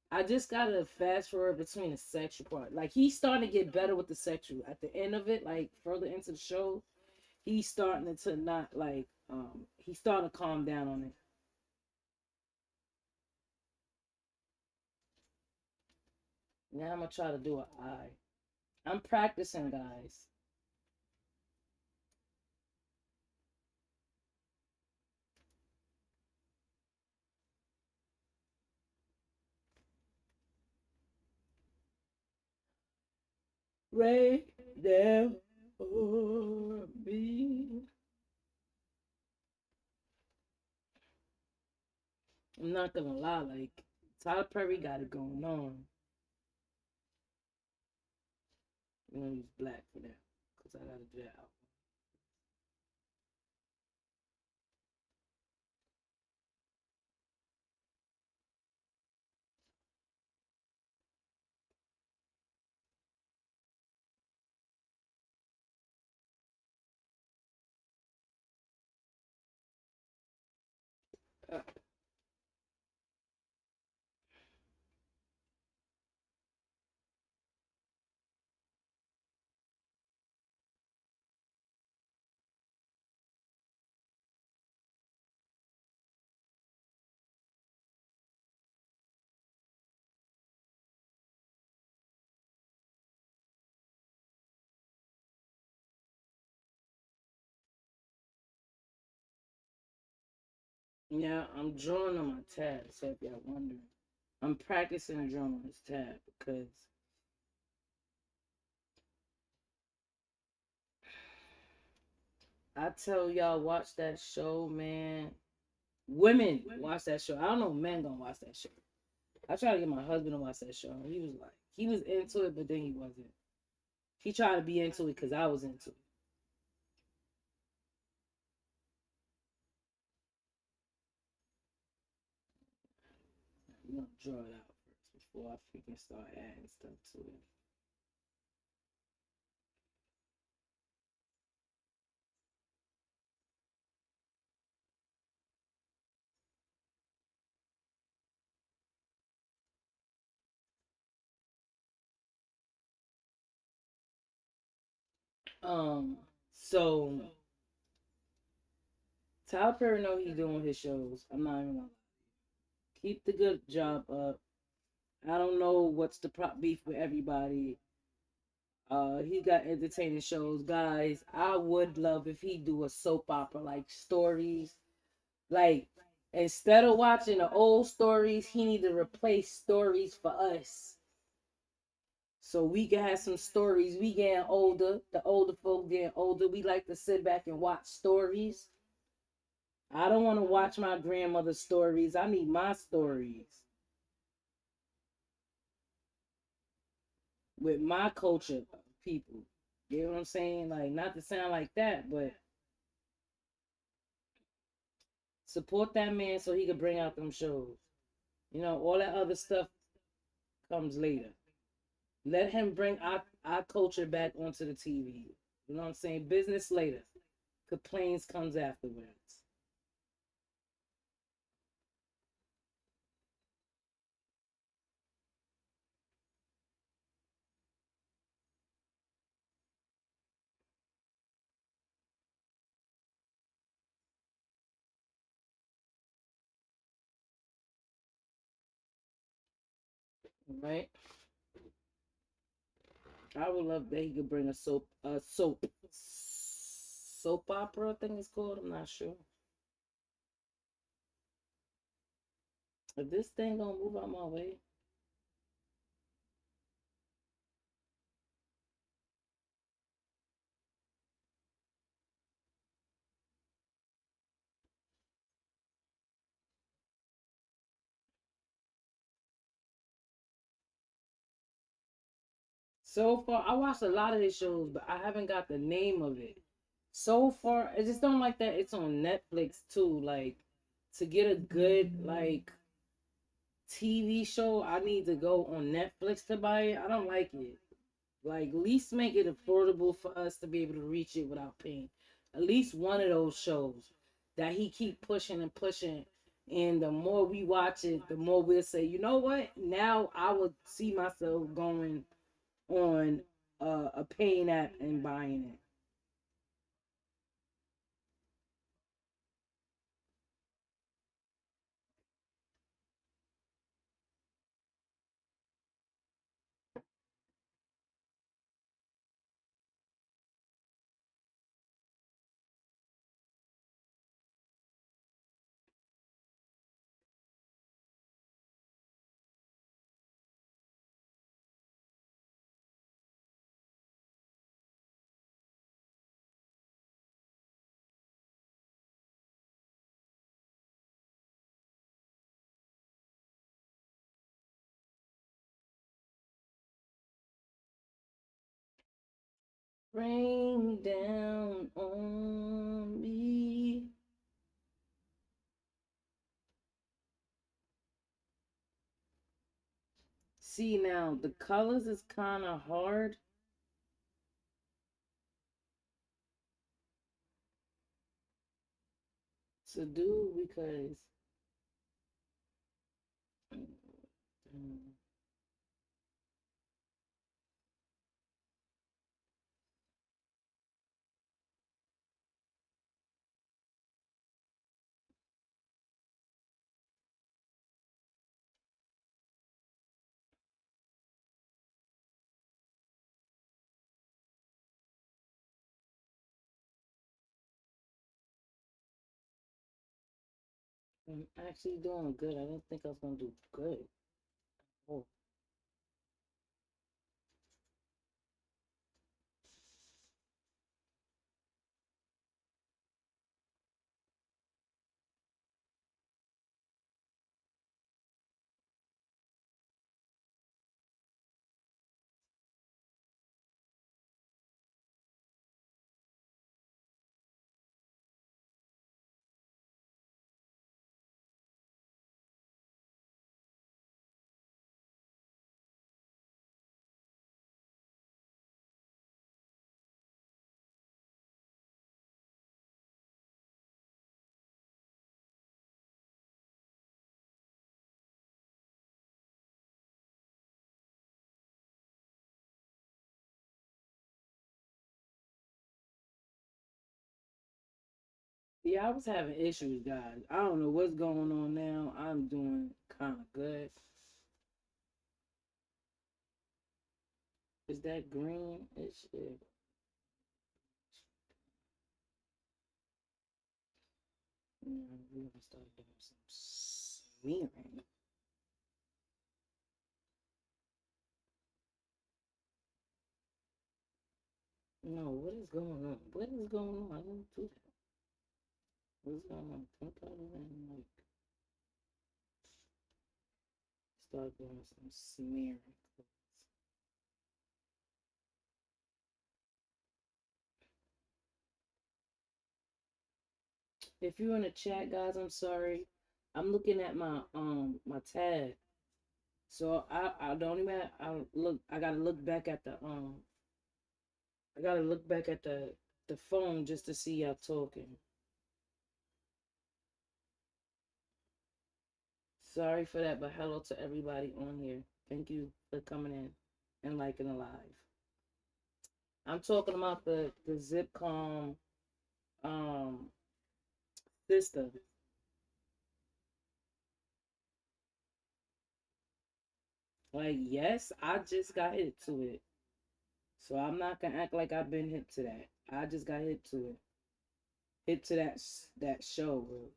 I just gotta fast forward between the sexual part. Like he's starting to get better with the sexual. At the end of it, like further into the show, he's starting to not like he's starting to calm down on it. Now I'm gonna try to do an eye. I'm practicing, guys. Right there for me. I'm not gonna lie, like Tyler Perry got it going on. I'm gonna use black for that because I gotta do that. Yeah, I'm drawing on my tab, so if y'all wondering, I'm practicing drawing on this tab because I tell y'all watch that show, man. Women watch that show. I don't know men gonna watch that show. I tried to get my husband to watch that show, and he was like, he was into it, but then he wasn't. He tried to be into it because I was into it. I'm gonna draw it out first before I freaking start adding stuff to it. Um, so Tyler Perry know he's doing his shows. I'm not even gonna keep the good job up. I don't know what's the prop beef with everybody. He got entertaining shows, guys. I would love if he do a soap opera like stories. Like instead of watching the old stories, he need to replace stories for us. So we can have some stories. We getting older. The older folk getting older. We like to sit back and watch stories. I don't want to watch my grandmother's stories. I need my stories with my culture people. You know what I'm saying? Like not to sound like that, but support that man so he could bring out them shows. You know, all that other stuff comes later. Let him bring our culture back onto the TV. You know what I'm saying? Business later. Complaints comes afterwards. Right? I would love that he could bring soap opera, I think it's called. I'm not sure. If this thing gonna move out my way, so far I watched a lot of his shows, but I haven't got the name of it. So far, I just don't like that it's on Netflix too. Like to get a good like TV show, I need to go on Netflix to buy it. I don't like it. Like, at least make it affordable for us to be able to reach it without paying. At least one of those shows that he keep pushing and pushing. And the more we watch it, the more we'll say, you know what? Now I would see myself going on a paying app and buying it. Rain down on me. See, now the colors is kind of hard to do because mm, I'm actually doing good. I didn't think I was gonna do good. Oh, yeah, I was having issues, guys. I don't know what's going on now. I'm doing kind of good. Is that green? It's yeah, we're gonna start doing some smearing. No, what is going on? What is going on? I didn't do that. What's going on? Think about it and like start doing some smearing. If you're in the chat, guys, I'm sorry. I'm looking at my tab So I don't even I gotta look back at the I gotta look back at the phone just to see y'all talking. Sorry for that, but hello to everybody on here. Thank you for coming in and liking the live. I'm talking about the Zipcom um system. Like, yes, I just got hit to it. So I'm not gonna act like I've been hit to that. I just got hit to it. Hit to that show, really.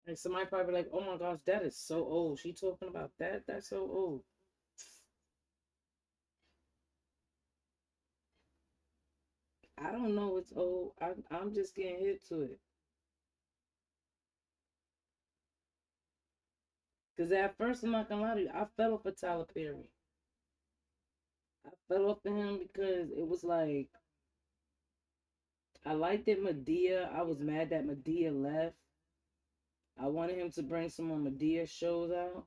And somebody probably like, oh my gosh, that is so old. She talking about that? That's so old. I don't know it's old. I'm just getting hit to it. Cause at first I'm not gonna lie to you, I fell off of Tyler Perry. I fell off of him because it was like I liked it Medea. I was mad that Medea left. I wanted him to bring some more Medea shows out.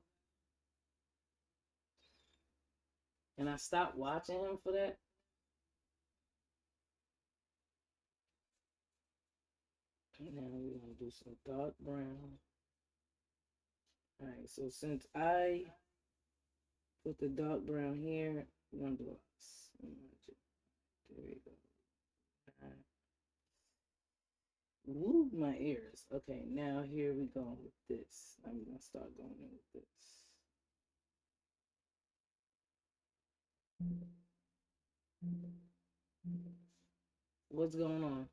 And I stopped watching him for that. Now we're gonna do some dark brown. Alright, so since I put the dark brown here, we're gonna do a smudge. There we go. Alright. Woo, my ears. Okay, now here we go with this. I'm gonna start going in with this. What's going on?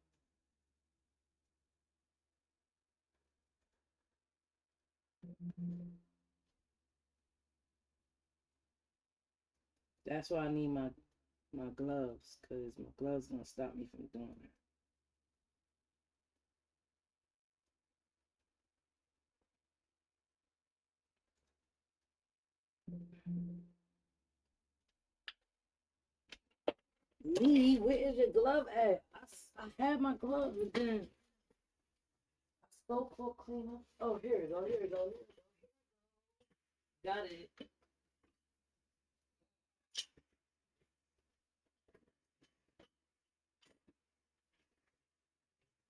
That's why I need my gloves, because my gloves gonna stop me from doing it. Lee, where is your glove at? I had my glove, but then I spoke for cleaner. Oh, here it go, here it go. Got it.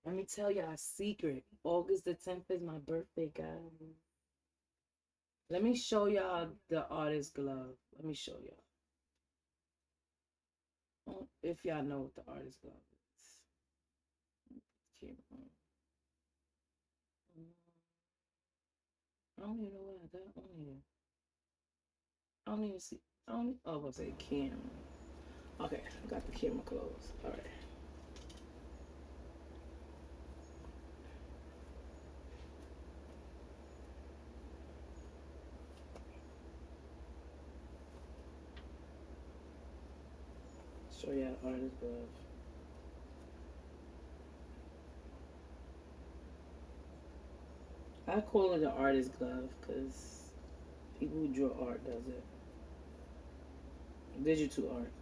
Let me tell y'all a secret. August the 10th is my birthday, guys. Let me show y'all the artist glove. Let me show y'all. If y'all know what the artist glove is. I don't even know what I got on here. I don't even see. I don't. Oh, I was gonna say camera. Okay, I got the camera closed. All right. Show y'all the artist glove. I call it an artist glove because people who draw art does it. Digital art.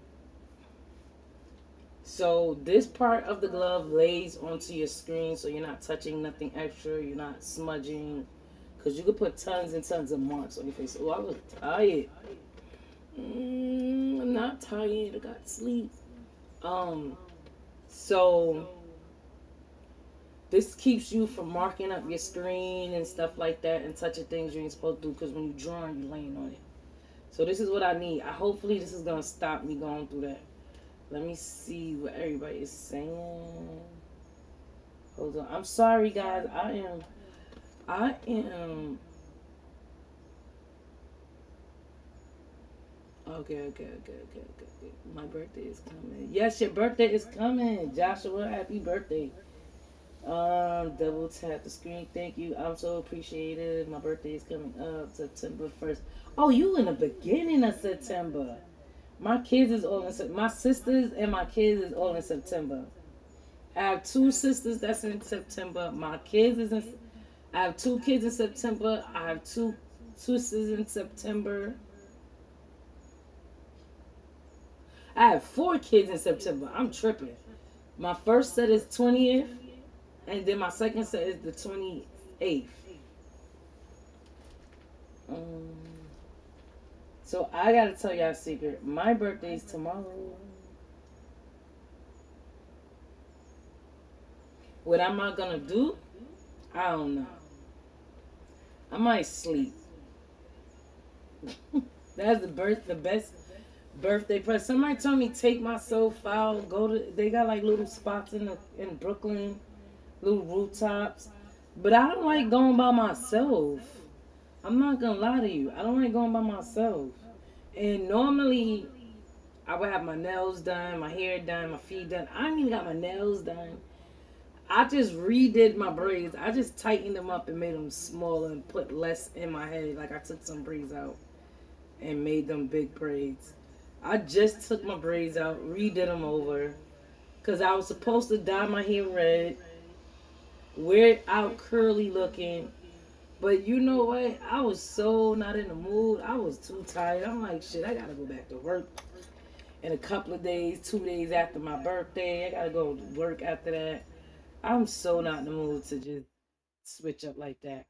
So this part of the glove lays onto your screen, so you're not touching nothing extra. You're not smudging, because you could put tons and tons of marks on your face. Oh, I look tired. I'm not tired. I got sleep. Um, so this keeps you from marking up your screen and stuff like that and touching things you ain't supposed to do, because when you're drawing, you're laying on it. So this is what I need. Hopefully this is gonna stop me going through that. Let me see what everybody is saying. Hold on. I'm sorry, guys. I am okay. My birthday is coming. Yes, your birthday is coming, Joshua. Happy birthday. Double tap the screen. Thank you. I'm so appreciated. My birthday is coming up September 1st. Oh, you in the beginning of September. My kids is all in my sisters and my kids is all in September. I have two sisters that's in September. My kids is in. I have two kids in September. I have two sisters in September. I have four kids in September. I'm tripping. My first set is 20th, and then my second set is the 28th. Um, so I gotta tell y'all a secret. My birthday is tomorrow. What am I gonna do? I don't know. I might sleep. That's the best birthday present. Somebody told me take myself out. Go to. They got like little spots in Brooklyn, little rooftops. But I don't like going by myself. I'm not gonna lie to you. I don't like going by myself. And normally I would have my nails done, my hair done, my feet done. I ain't even got my nails done. I just redid my braids. I just tightened them up and made them smaller and put less in my head. Like I took some braids out and made them big braids. I just took my braids out, redid them over, because I was supposed to dye my hair red, wear it out curly looking. But you know what? I was so not in the mood. I was too tired. I'm like, shit, I gotta go back to work in a couple of days, 2 days after my birthday. I gotta go to work after that. I'm so not in the mood to just switch up like that.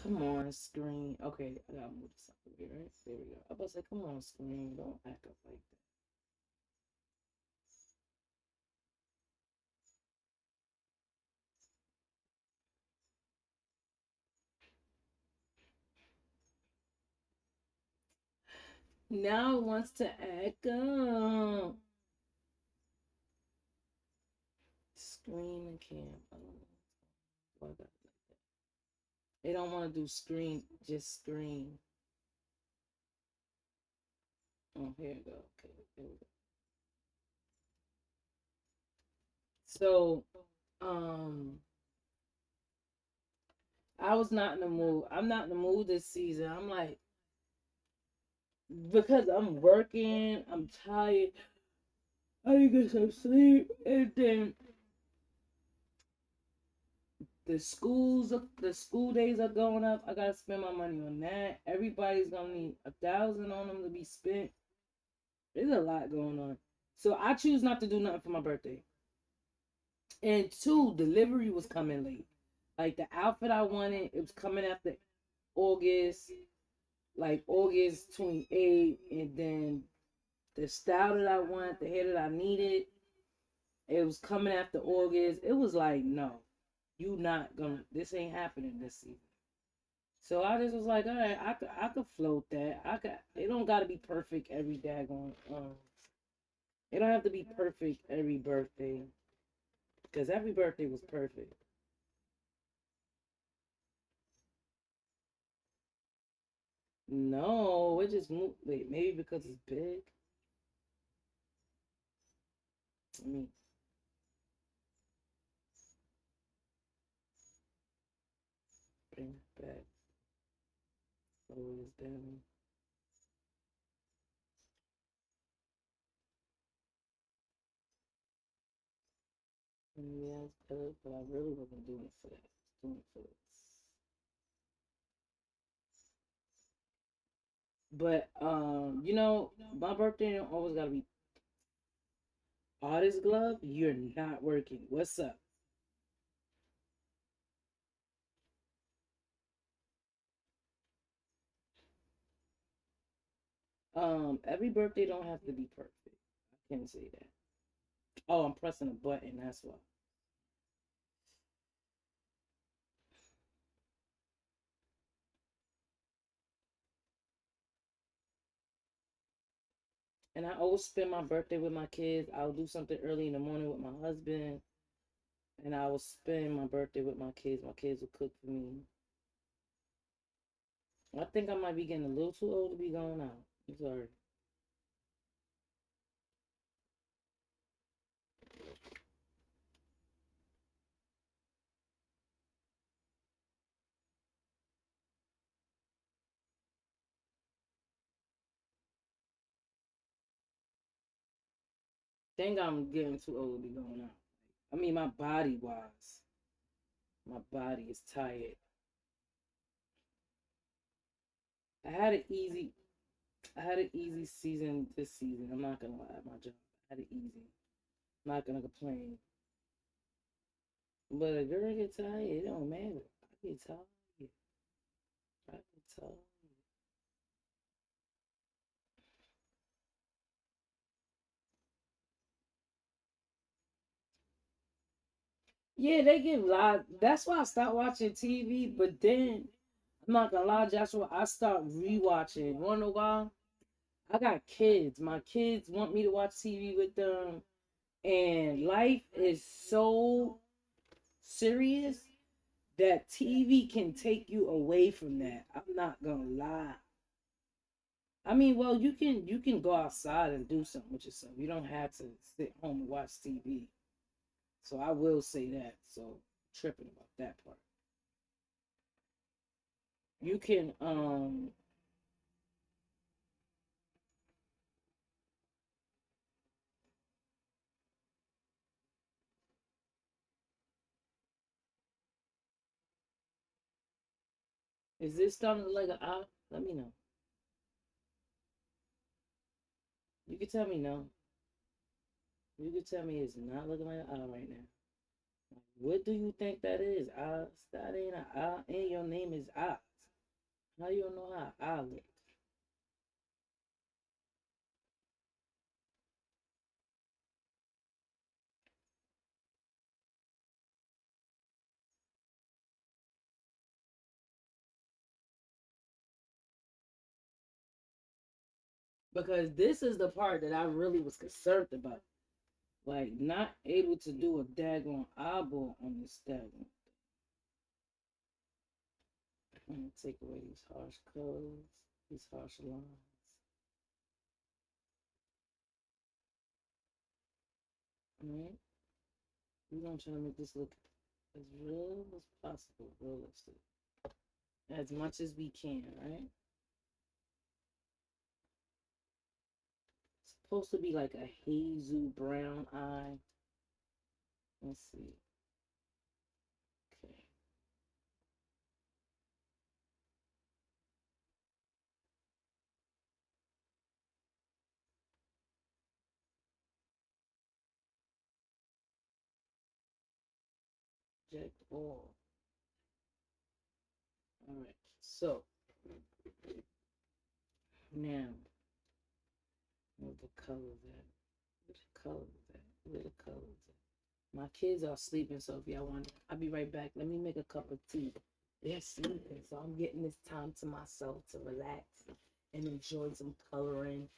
Come on, screen. Okay, I gotta move this up a bit, right? There we go. I was about to say, come on, screen. Don't act up like that. Now it wants to act up. Screen and cam. I don't know why I got it like that. They don't want to do screen, just screen. Oh, here we go. Okay, there we go. So, um, I was not in the mood. I'm not in the mood this season. I'm like, because I'm working, I'm tired. I need to get some sleep, and then the school days are going up. I gotta spend my money on that. Everybody's gonna need 1,000 on them to be spent. There's a lot going on. So I choose not to do nothing for my birthday. And two, delivery was coming late. Like the outfit I wanted, it was coming after August, like August 28th, and then the style that I want, the hair that I needed, it was coming after August. It was like, no, you not gonna. This ain't happening this season. So I just was like, all right, I could float that. I could. It don't got to be perfect every daggone. It don't have to be perfect every birthday because every birthday was perfect. No, it just moved. Wait, maybe because it's big. Let me bring it back. Slow this down. Yeah, it's better, but I really wasn't doing it for that. I was doing it for this. But my birthday don't always gotta be artist glove. You're not working. What's up? Every birthday don't have to be perfect. I can't say that. Oh, I'm pressing a button. That's why. And I always spend my birthday with my kids. I'll do something early in the morning with my husband. and I will spend my birthday with my kids. My kids will cook for me. I think I might be getting a little too old to be going out. I'm sorry. Think I'm getting too old to be going out. I mean, my body wise, my body is tired. I had an easy, I had an easy season this season. I'm not gonna lie, at my job, I had it easy. I'm not gonna complain. But a girl get tired, it don't matter. I get tired. I get tired. Yeah, they give live. That's why I stopped watching TV. But then I'm not gonna lie, Joshua. I stopped rewatching. You wanna know why? I got kids. My kids want me to watch TV with them, and life is so serious that TV can take you away from that. I'm not gonna lie. I mean, well, you can go outside and do something with yourself. You don't have to sit home and watch TV. So I will say that. So tripping about that part. You can is this starting to look like an eye? Let me know. You can tell me no. You can tell me it's not looking like an eye right now. What do you think that is? Eyes? That ain't an eye, and your name is Eyes. How you don't know how I look? Because this is the part that I really was concerned about. Like, not able to do a daggone eyeball on this daggone. I'm gonna take away these harsh colors, these harsh lines. Alright? We're gonna try to make this look as real as possible, realistic. As much as we can, right? It's supposed to be like a hazel brown eye. Let's see. Okay. Project all. Alright. So now what the colors at? What the colors at? Where the colors at? My kids are sleeping, so if y'all want, I'll be right back. Let me make a cup of tea. They're sleeping, so I'm getting this time to myself to relax and enjoy some coloring.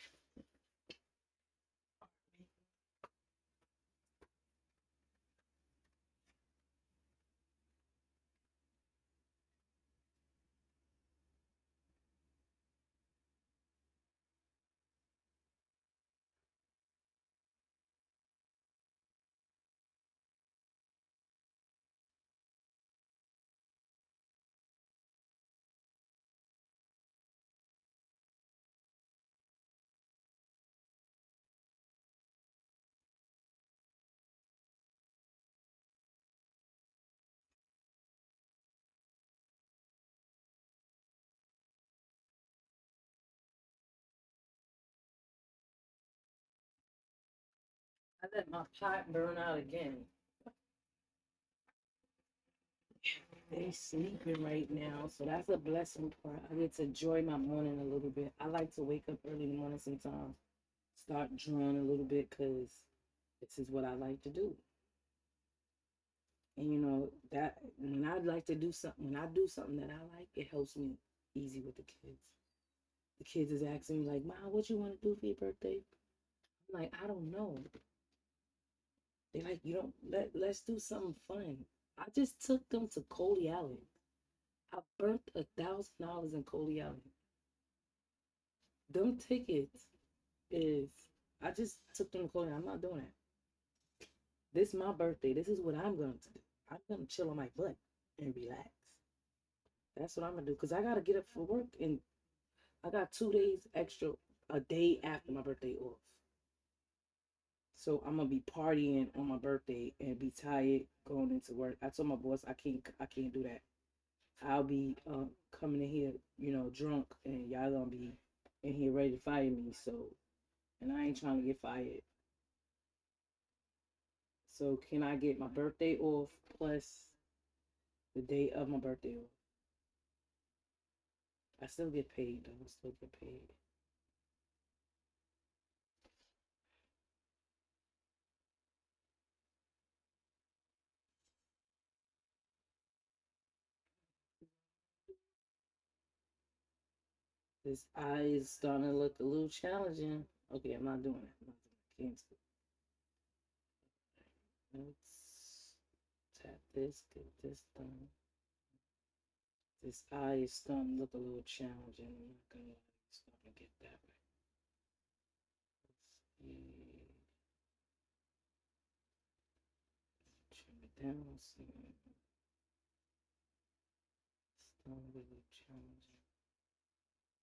I let my pot burn out again. They sleeping right now, so that's a blessing part. I get to enjoy my morning a little bit. I like to wake up early in the morning sometimes, start drawing a little bit because this is what I like to do. And you know that when I like to do something, when I do something that I like, it helps me easy with the kids. The kids is asking me like, "Mom, what you want to do for your birthday?" I'm like, "I don't know." They like, you don't let's do something fun. I just took them to Coley Island. I burnt $1,000 in Coley Island. Them tickets is I just took them to Coley. I'm not doing that. This is my birthday. This is what I'm going to do. I'm gonna chill on my butt and relax. That's what I'm gonna do. Cause I gotta get up for work and I got 2 days extra, a day after my birthday off. So I'm gonna be partying on my birthday and be tired going into work. I told my boss I can't do that. I'll be coming in here, drunk, and y'all gonna be in here ready to fire me. So, and I ain't trying to get fired. So can I get my birthday off plus the day of my birthday off? I still get paid though. I still get paid. This eye is starting to look a little challenging. Okay, I'm not doing it. I'm not doing it. Can't do it. Let's tap this, get this done. This eye is starting to look a little challenging. I'm not gonna lie, it's starting to get that way. Let's see. Trim it down. See. It's starting to be challenging.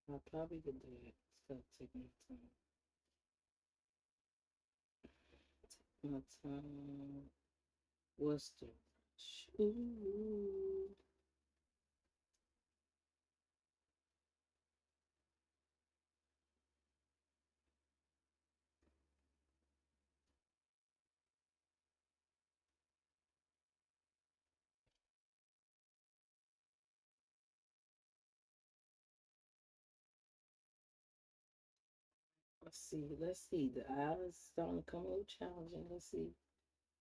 I probably could do it. Stop taking my time. Take my time. What's the rush? Ooh. Let's see. Let's see. The eyes starting to come a little challenging. Let's see.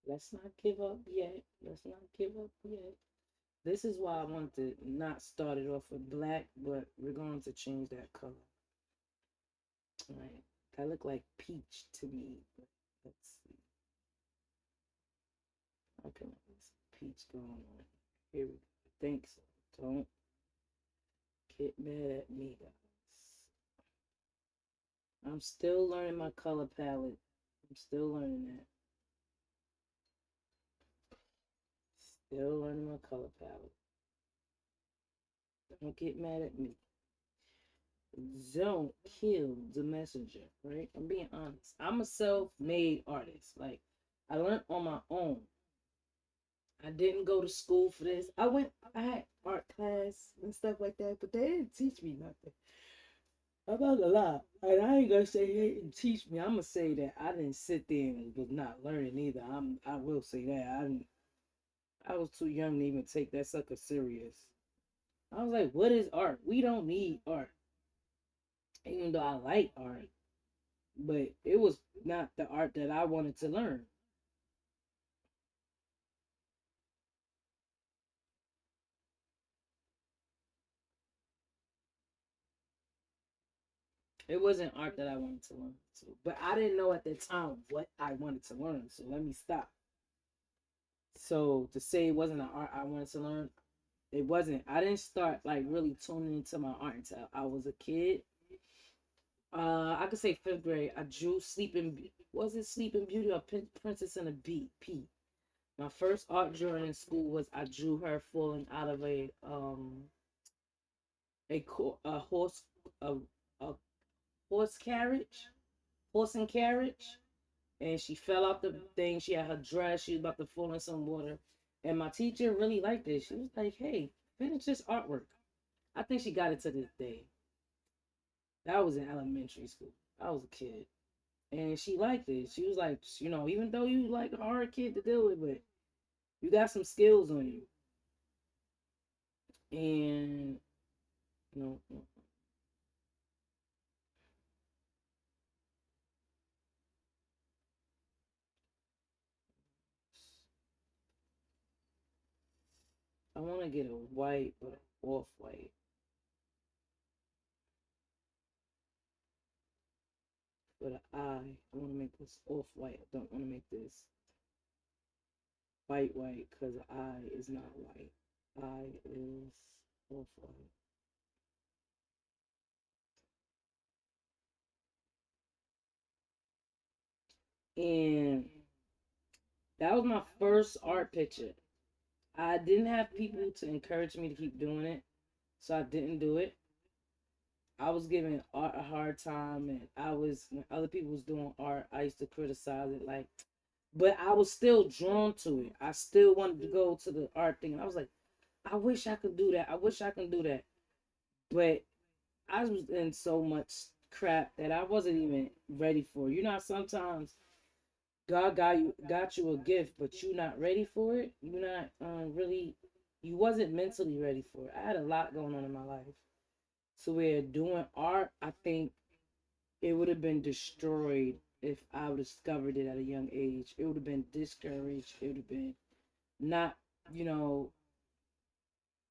Let's not give up yet. Let's not give up yet. This is why I wanted to not start it off with black, but we're going to change that color. All right. That look like peach to me. But let's see. Okay, there's peach going on. Here we go. I think so. Don't get mad at me, guys. I'm still learning my color palette. I'm still learning that. Still learning my color palette. Don't get mad at me. Don't kill the messenger, right? I'm being honest. I'm a self-made artist. Like, I learned on my own. I didn't go to school for this. I had art class and stuff like that, but they didn't teach me nothing. I'm not gonna lie. And I ain't gonna say they didn't teach me. I'm gonna say that I didn't sit there and was not learning either. I will say that. I was too young to even take that sucker serious. I was like, what is art? We don't need art. Even though I like art. But it was not the art that I wanted to learn. It wasn't art that I wanted to learn. So, but I didn't know at the time what I wanted to learn. So let me stop. So to say it wasn't an art I wanted to learn, it wasn't. I didn't start like really tuning into my art until I was a kid. I could say fifth grade. I drew Sleeping. Was it Sleeping Beauty or Princess and the Bee? P. My first art drawing in school was I drew her falling out of a horse a, a horse carriage, horse and carriage, and she fell off the thing. She had her dress. She was about to fall in some water, and my teacher really liked it. She was like, "Hey, finish this artwork." I think she got it to this day. That was in elementary school. I was a kid, and she liked it. She was like, even though you like a hard kid to deal with, but you got some skills on you, and you know, I want to get a white, but off white for the eye. I want to make this off white. I don't want to make this. white, because I is not white. I is off white. And that was my first art picture. I didn't have people to encourage me to keep doing it, so I didn't do it. I was giving art a hard time, and I was when other people was doing art, I used to criticize it, like, but I was still drawn to it. I still wanted to go to the art thing, and I was like, I wish I could do that. I wish I could do that, but I was in so much crap that I wasn't even ready for. You know, sometimes God got you a gift, but you're not ready for it. You're not really. You wasn't mentally ready for it. I had a lot going on in my life, so where doing art, I think it would have been destroyed if I would have discovered it at a young age. It would have been discouraged. It would have been not, you know,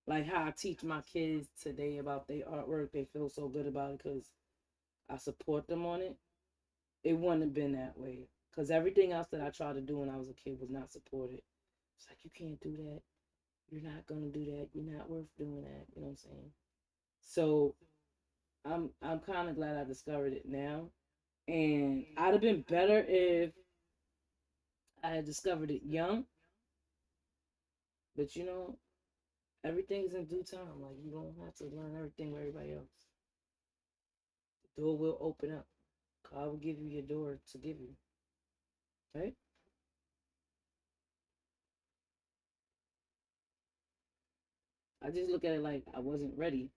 like how I teach my kids today about their artwork. They feel so good about it because I support them on it. It wouldn't have been that way because everything else that I tried to do when I was a kid was not supported. It's like, you can't do that. You're not gonna do that. You're not worth doing that. You know what I'm saying? So I'm kind of glad I discovered it now, and I'd have been better if I had discovered it young. But you know, everything's in due time. Like, you don't have to learn everything with everybody else. The door will open up. God will give you your door to give you. Right? I just look at it like I wasn't ready,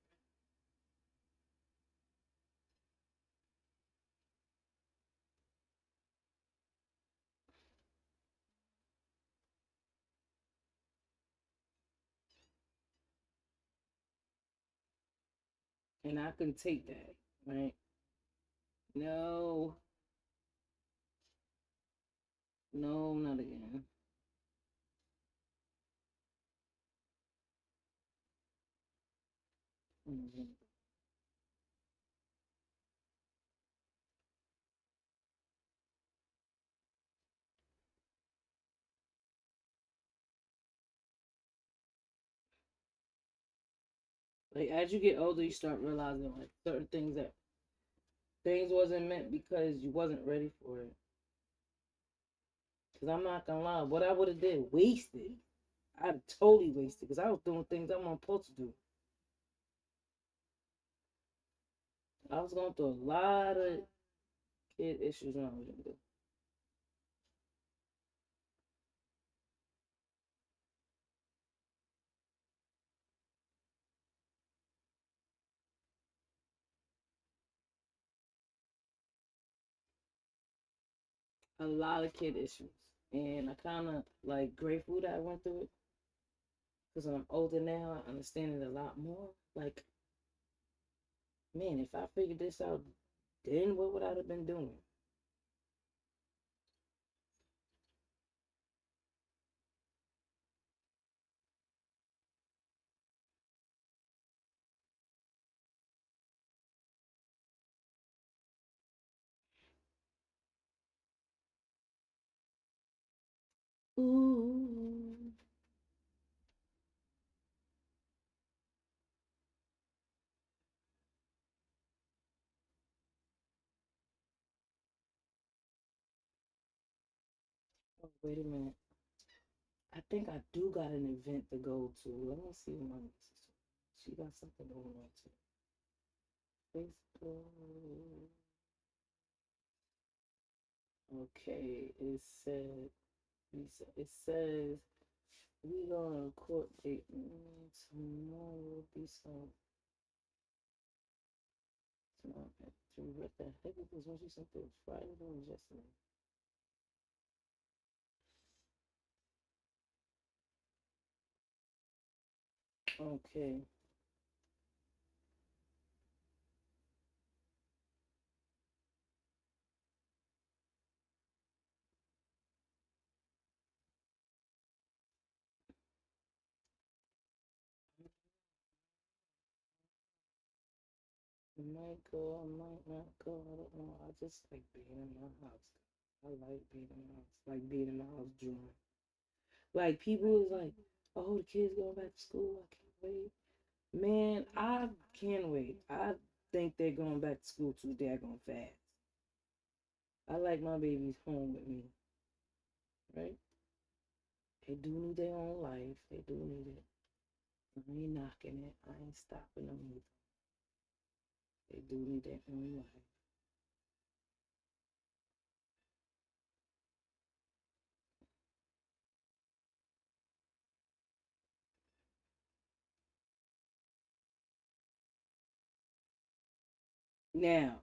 and I can take that. Right? No, no, not again. Mhm. Like, as you get older, you start realizing like certain things wasn't meant because you wasn't ready for it. Cause I'm not gonna lie, what I would have did, wasted. I'd totally wasted because I was doing things I'm not supposed to do. I was going through a lot of kid issues when I was younger. A lot of kid issues, and I kind of like grateful that I went through it because when I'm older now, I understand it a lot more. Like, man, if I figured this out, then what would I have been doing? Ooh, oh, wait a minute. I think I do got an event to go to. Let me see what my niece is doing. She got something going on too. Facebook. Okay, it says we gonna court date tomorrow. Will be some tomorrow at 3. What the heck is this? When she sent this Friday or was yesterday? Okay, I might go, I might not go. I don't know. I just like being in my house. I like being in my house. Like being in my house drawing. Like people is like, oh, the kids going back to school. I can't wait. Man, I can wait. I think they're going back to school too daggone fast. I like my babies home with me, right? They do need their own life. They do need it. I ain't knocking it. I ain't stopping them either. They do need their own life. Now,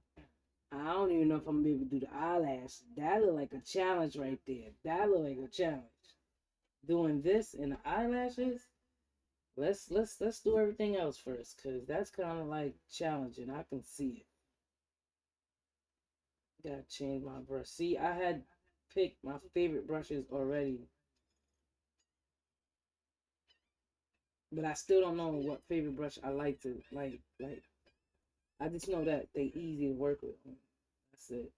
I don't even know if I'm gonna be able to do the eyelash. That look like a challenge right there. That look like a challenge. Doing this and the eyelashes. Let's do everything else first, cause that's kind of like challenging. I can see it. Gotta change my brush. See, I had picked my favorite brushes already, but I still don't know what favorite brush I like to like. Like I just know that they easy to work with. That's it.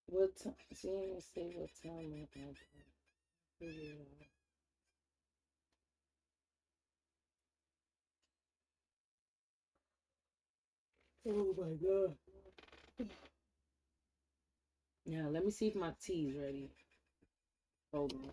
What time? See, let me see what time I got. Oh my god. Now let me see if my tea is ready. Hold on.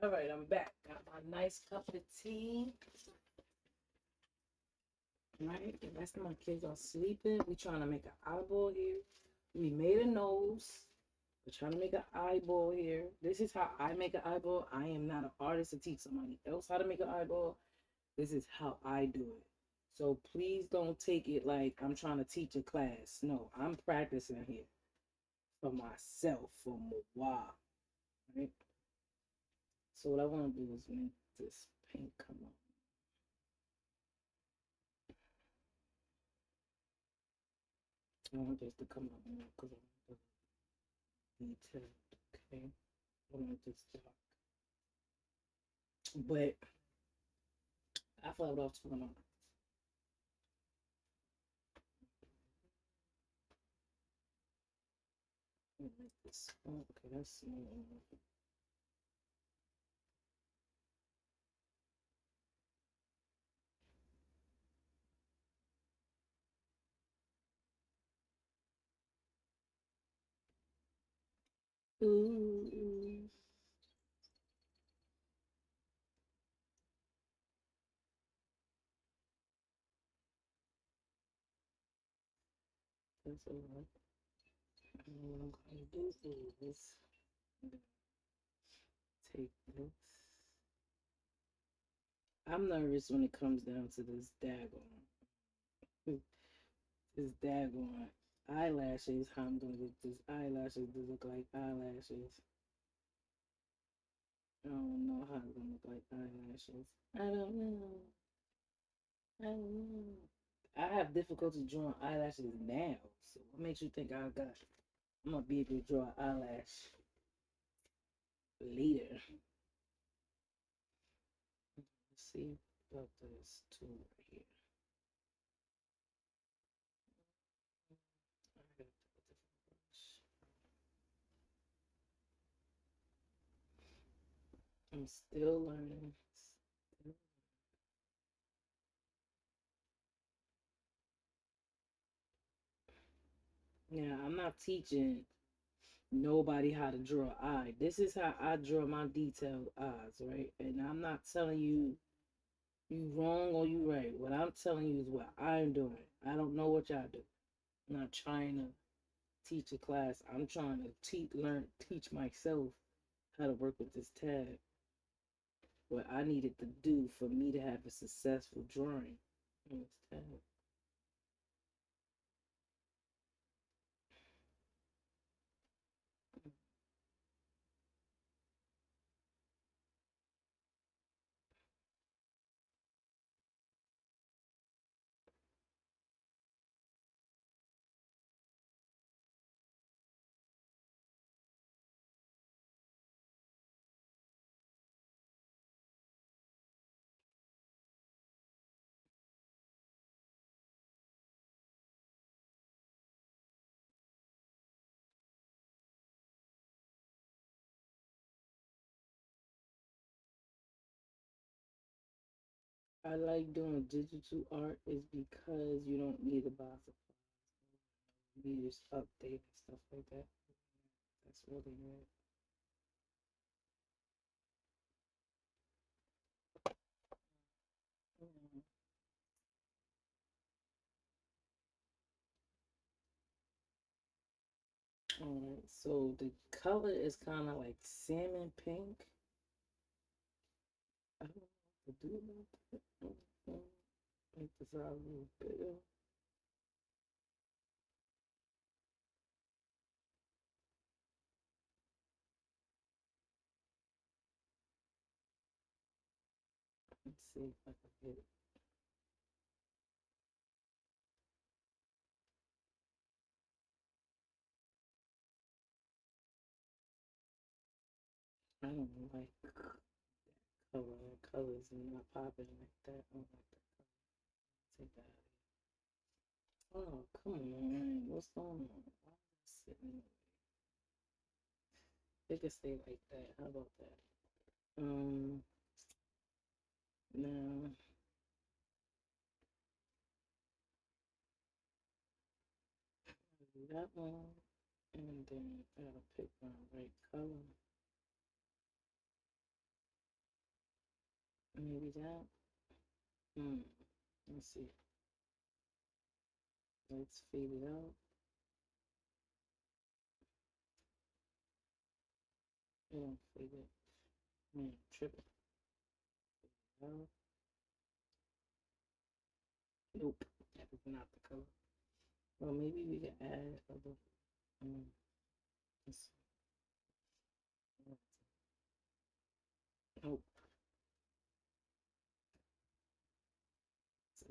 All right, I'm back. Got my nice cup of tea. Right, the rest of my kids are sleeping. We trying to make an eyeball here. We made a nose. We're trying to make an eyeball here. This is how I make an eyeball. I am not an artist to teach somebody else how to make an eyeball. This is how I do it. So please don't take it like I'm trying to teach a class. No, I'm practicing here for myself for a while. Right? So what I want to do is make this paint come up. I want this to come up more because I want the detail. Okay. I want this dark. But I thought off to one. Make this. Oh, okay, that's Ooh. That's all right. And what I'm going to do is take this. I'm nervous when it comes down to this daggone. This daggone eyelashes. How I'm going to get this eyelashes to look like eyelashes. I don't know how it's going to look like eyelashes. I don't know. I don't know. I have difficulty drawing eyelashes now. So what makes you think I'm gonna be able to draw an eyelash later? Let's see about this tool right here. I got a different brush. I'm still learning. Now I'm not teaching nobody how to draw an eye. This is how I draw my detailed eyes, right? And I'm not telling you you wrong or you right. What I'm telling you is what I'm doing. I don't know what y'all do. I'm not trying to teach a class. I'm trying to teach myself how to work with this tab. What I needed to do for me to have a successful drawing on this tab. I like doing digital art is because you don't need a box of you just update and stuff like that. That's really good. Mm. Alright, so the color is kind of like salmon pink. I don't know what to do about that. Make this out a little bigger. Let's see if I can get it. I don't like color. Colors not popping like that. I don't like that color. Take that out. Oh, come on. What's going on? Why am I sitting? They could stay like that. How about that? Now do that one, and then I gotta pick my right color. Maybe that. Hmm. Let's see. Let's fade it out. It don't fade it. Man, tripping. Out. Nope. That is not the color. Well, maybe we can add other. Um, let's see. Nope. So,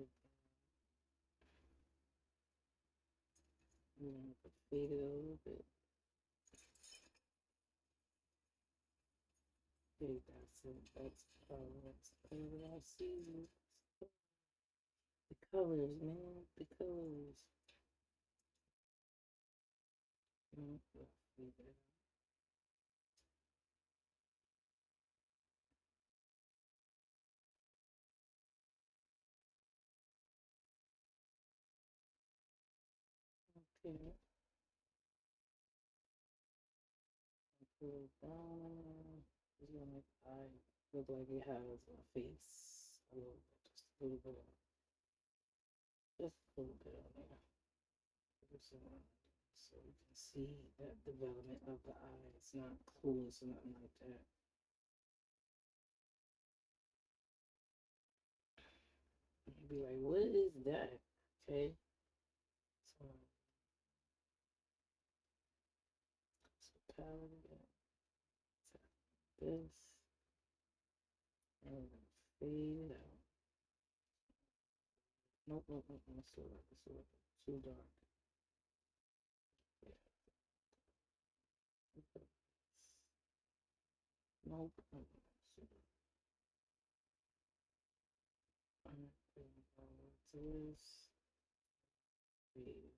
fade it a little bit. Okay, that's it. That's what I see. The colors, man. The colors. Fade it out. Okay. Pull down. It's gonna make the eye look like it has a face. A little bit, just a little bit, just a little bit on there. So you can see that development of the eye. It's not clueless or nothing like that. You'd be like, what is that? Okay. So, palette again. This. And fade it out. Nope, nope, nope. Let's do it. Let's do it. Too dark. Yeah. Nope. Nope. Let's do it. This. Fade.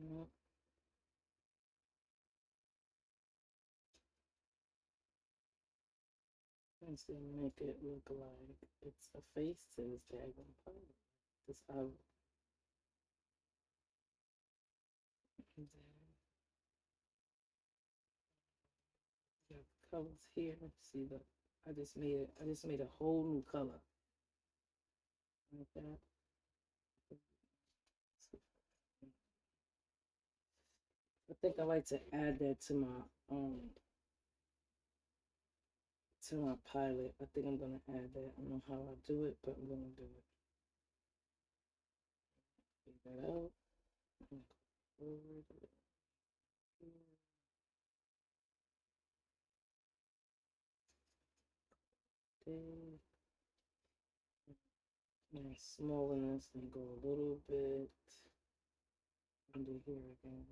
Nope. And still make it look like it's a face to this daggone pilot. This out. And then you have colors here. See the I just made a whole new color. Like that. I think I like to add that to my pilot. I think I'm gonna add that. I don't know how I do it, but I'm gonna do it. Figure that out. Forward. Okay. And smallness and go a little bit under here again.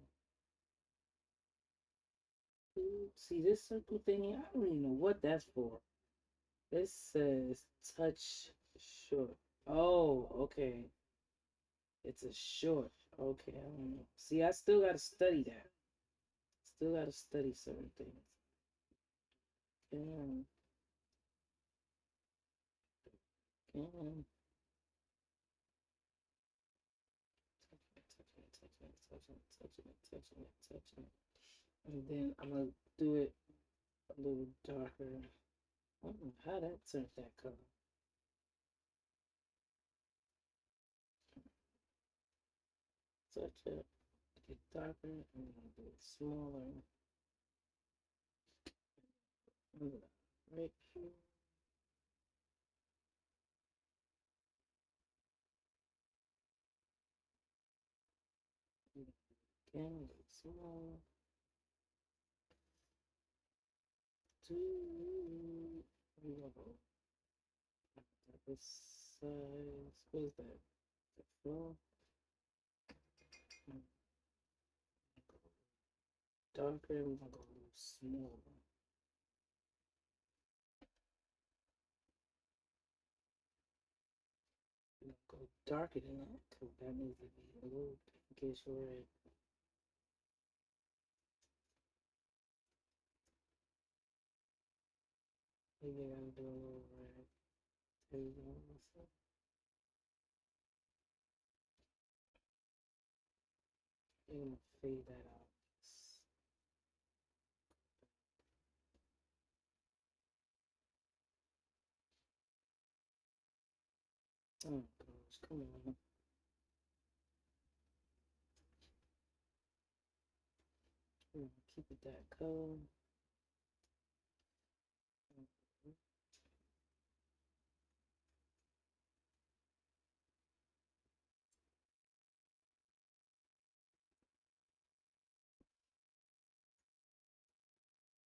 Ooh, see this circle thingy? I don't even know what that's for. This says touch short. Oh, okay. It's a short. Okay, I don't know. See, I still gotta study that. Still gotta study certain things. Again, again. Touching it. And then I'm gonna do it a little darker. I don't know how that turned that color. Touch it, get darker, and then do it smaller. Right here. Again, a little small. Two. This size. What is that? The floor. Darker. We're gonna go a little smaller. We're gonna go darker than that because that needs to be a little pinkish red. Maybe I gotta do a little red. There we go. I'm gonna fade that out. Oh gosh, come on. Keep it that color.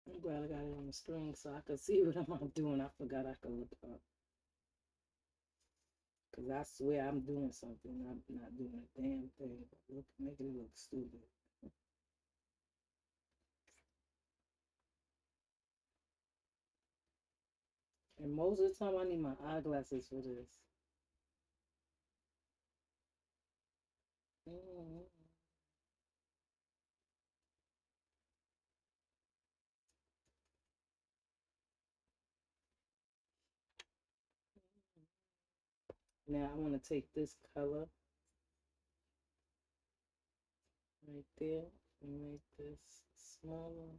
I'm glad I got it on the screen so I could see what I'm doing. I forgot I could look up. Because I swear I'm doing something. I'm not doing a damn thing. Look, making it look stupid. And most of the time, I need my eyeglasses for this. Mm-hmm. Now I want to take this color right there and make this smaller.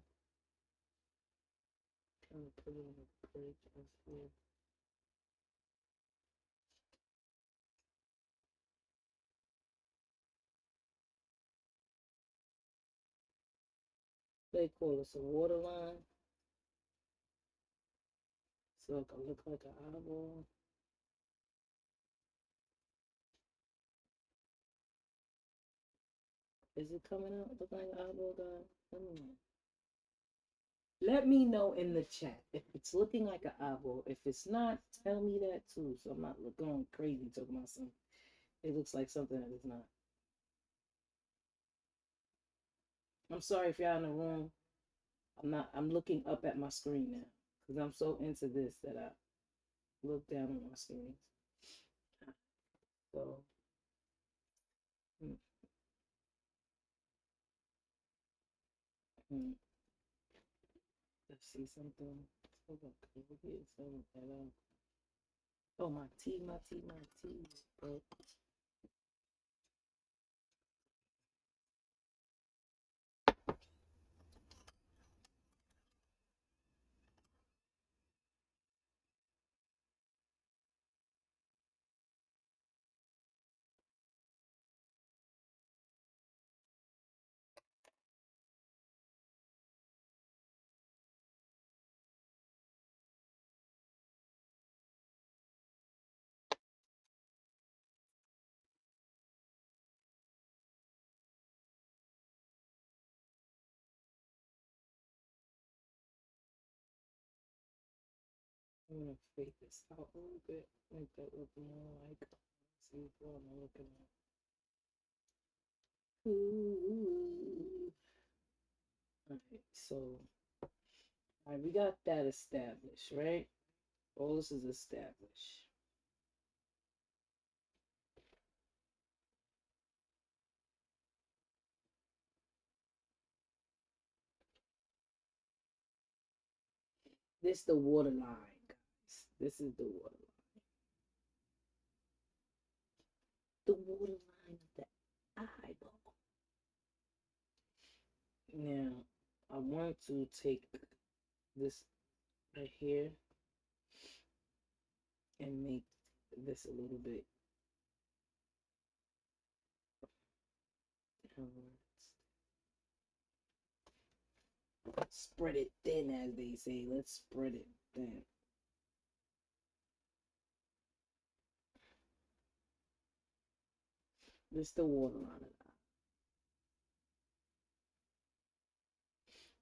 Kind of put it on the bridge of here. They call this a waterline, so it can look like an eyeball. Is it coming out looking like an eyeball, guys? Let me know. Let me know in the chat if it's looking like an eyeball. If it's not, tell me that too, so I'm not going crazy talking about something. It looks like something that is not. I'm sorry if y'all in the room. I'm looking up at my screen now because I'm so into this that I look down on my screen. So, mm, mm. Let's see something. Hold up, over here, something that oh, my tea, my tea, my tea. But I'm gonna fade this out a little bit, make that look more like. See what I'm looking at. Ooh. Alright, so alright, we got that established, right? All this is established. This the water line, guys. This is the water line. The water line of the eyeball. Now, I want to take this right here and make this a little bit spread it thin, as they say. Let's spread it thin. This the waterline of that.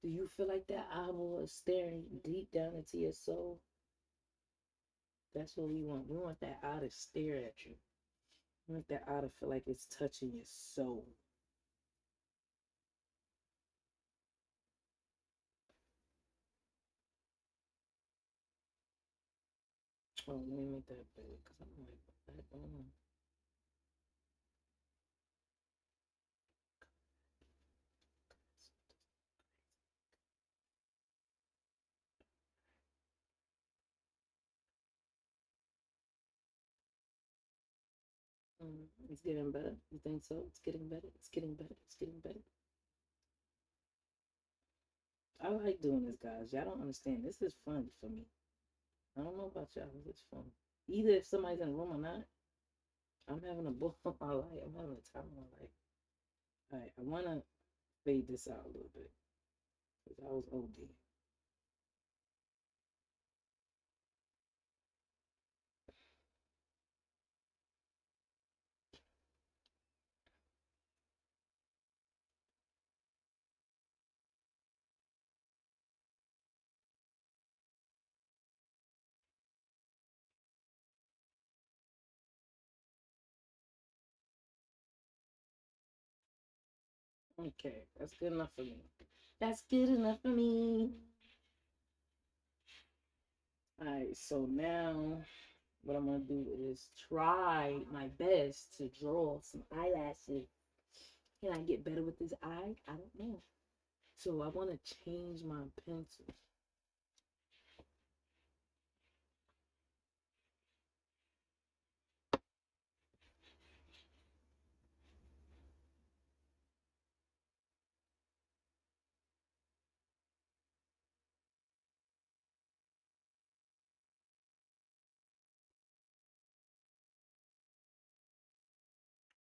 Do you feel like that eyeball is staring deep down into your soul? That's what we want. We want that eye to stare at you. We want that eye to feel like it's touching your soul. Oh, let me make that big because I'm like, that on. It's getting better. You think so? It's getting better. It's getting better. It's getting better. I like doing this, guys. Y'all don't understand. This is fun for me. I don't know about y'all. This is fun. Either if somebody's in the room or not, I'm having a ball of my life. I'm having a time of my life. All right, I want to fade this out a little bit because I was OD. Okay, that's good enough for me. That's good enough for me. All right, so now what I'm gonna do is try my best to draw some eyelashes. Can I get better with this eye? I don't know. So I want to change my pencil.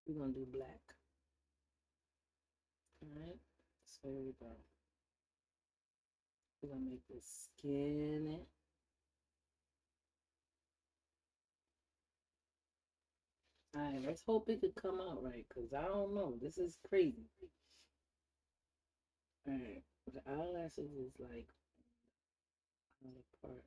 We're gonna do black. All right. So here we go. We're gonna make this skin. All right. Let's hope it could come out right, cause I don't know. This is crazy. All right. The eyelashes is like another part.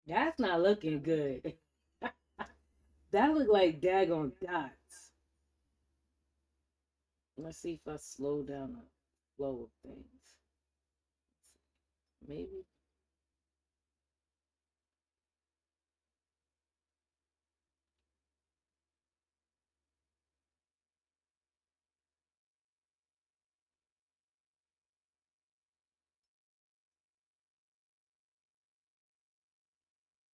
That's not looking good. That look like daggone dots. Let's see if I slow down the flow of things. Maybe.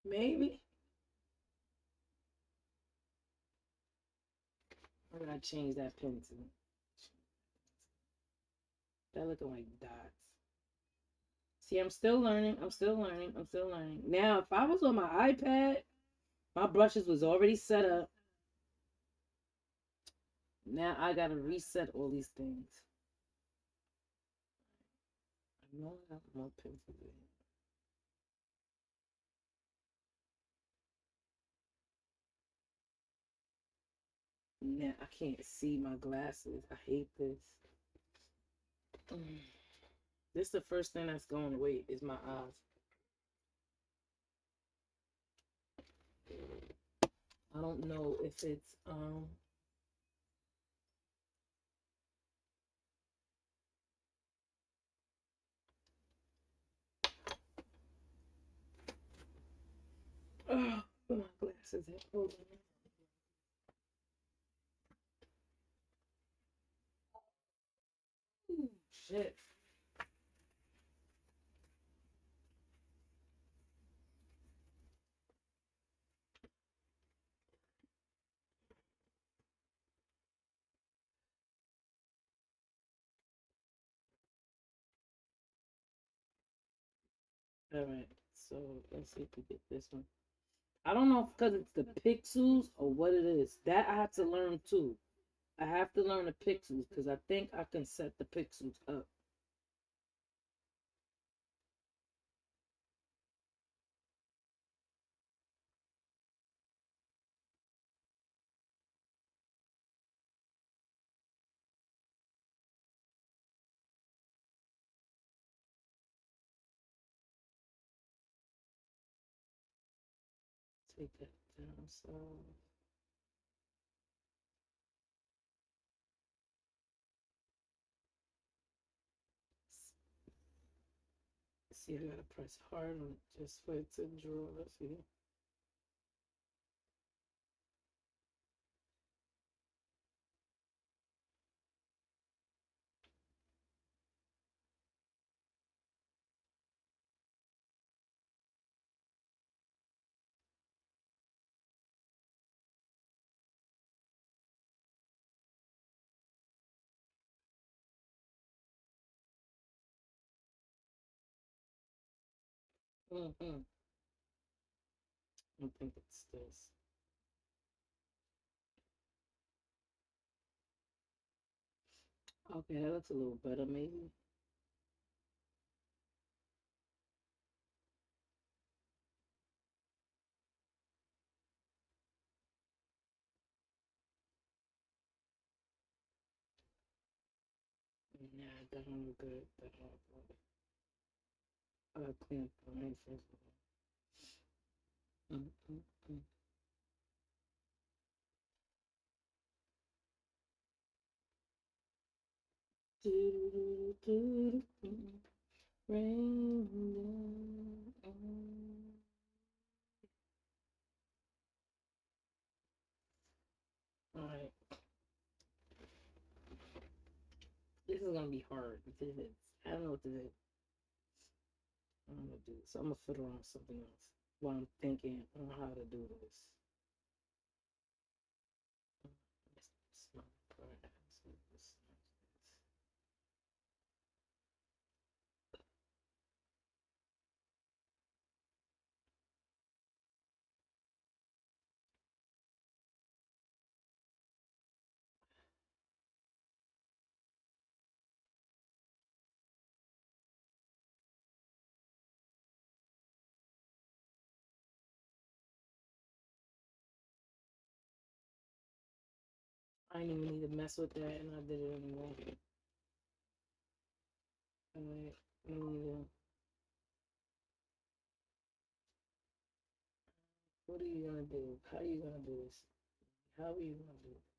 Maybe. I'm gonna change that pencil. That looking like dots. See, I'm still learning. I'm still learning. I'm still learning. Now, if I was on my iPad, my brushes was already set up. Now I gotta reset all these things. I know I have more pencils in. Now I can't see my glasses. I hate this. This is the first thing that's going away is my eyes. I don't know if it's oh, my glasses at? Hold on. Ooh, shit. All right. So let's see if we get this one. I don't know if because it's the pixels or what it is. That I have to learn too. I have to learn the pixels because I think I can set the pixels up. Take that down. So see, I gotta press hard on it just for it to draw. Let's see. Mm-hmm. I think it's this. Okay, that looks a little better, maybe. Yeah, that don't look good. That don't look good. I gotta clean up the line first of all. Mm-mm-mm. Do-do-do-do-do. Rain down. All right, this is gonna be hard because it's, I don't know what to do. I'm gonna do this. I'm gonna fiddle on something else while I'm thinking on how to do this. This my part. So this- I didn't even need to mess with that, and I did it anyway. Alright, what are you gonna do? How are you gonna do this? How are you gonna do this?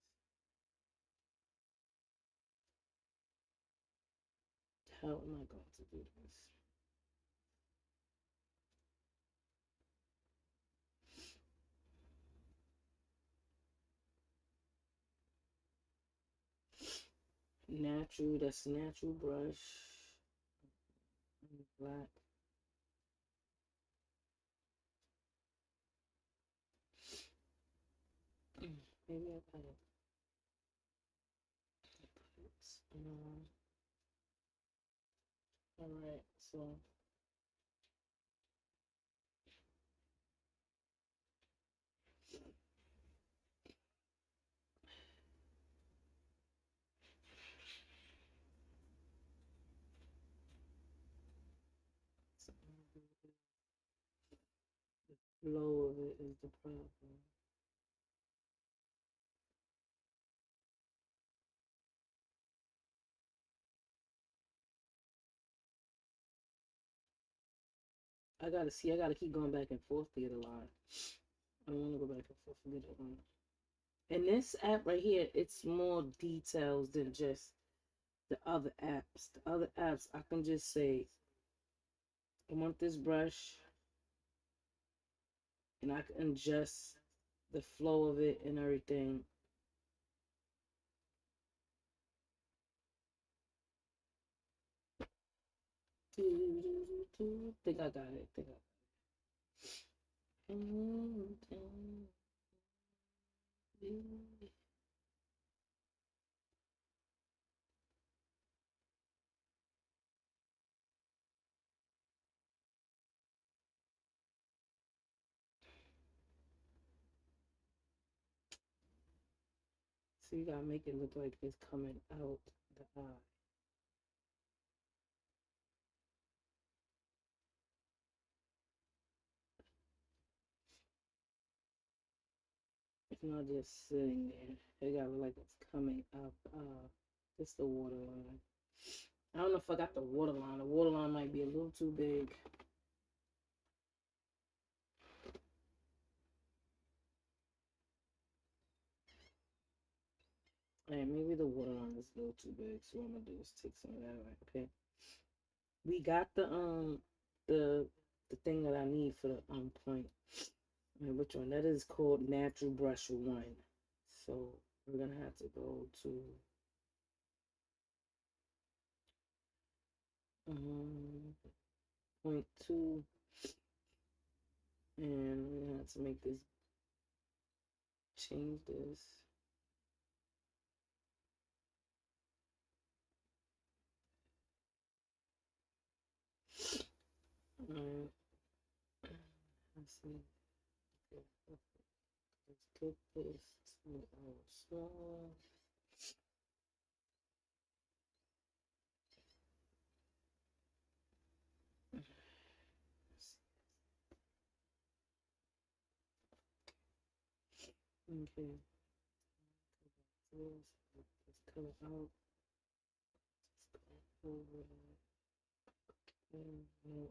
How am I going to do this? Natural, that's natural brush. Black. Maybe I gotta put it. Alright, so the flow of it is the problem. I gotta see, I gotta keep going back and forth to get a line. I don't wanna go back and forth to get a line. And this app right here, it's more details than just the other apps. The other apps, I can just say, I want this brush, and I can adjust the flow of it and everything. Think I got it. Think I got it. So you gotta make it look like it's coming out the eye. It's not just sitting there. It gotta look like it's coming up. Just the waterline. I don't know if I got the waterline. The waterline might be a little too big. Alright, maybe the waterline is a little too big. So what I'm gonna do is take some of that away. Okay. We got the the thing that I need for the point. Which one? That is called Natural Brush One. So we're gonna have to go to point two, and we're gonna have to make this change this. Alright, let's see. Okay, let's get this to our small. Okay, let's cut it out. Let's go over that. No,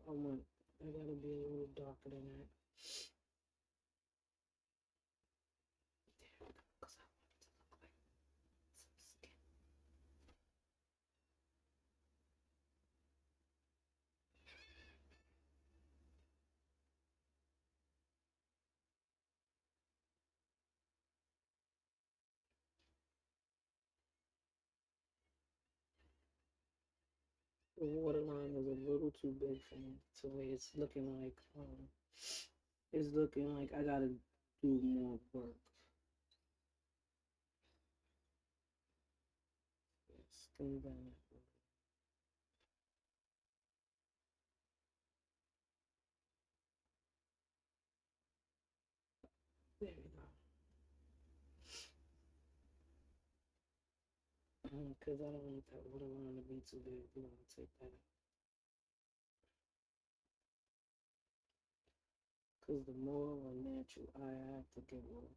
I gotta be a little darker than that. There we go, because I want it to look like some skin. The waterline is a little too big for me. So it's looking like I gotta do more work. Skinny down. There we go. Because I don't want that waterline to be too big. We're gonna take that out. Because the more of a natural eye I have to get off.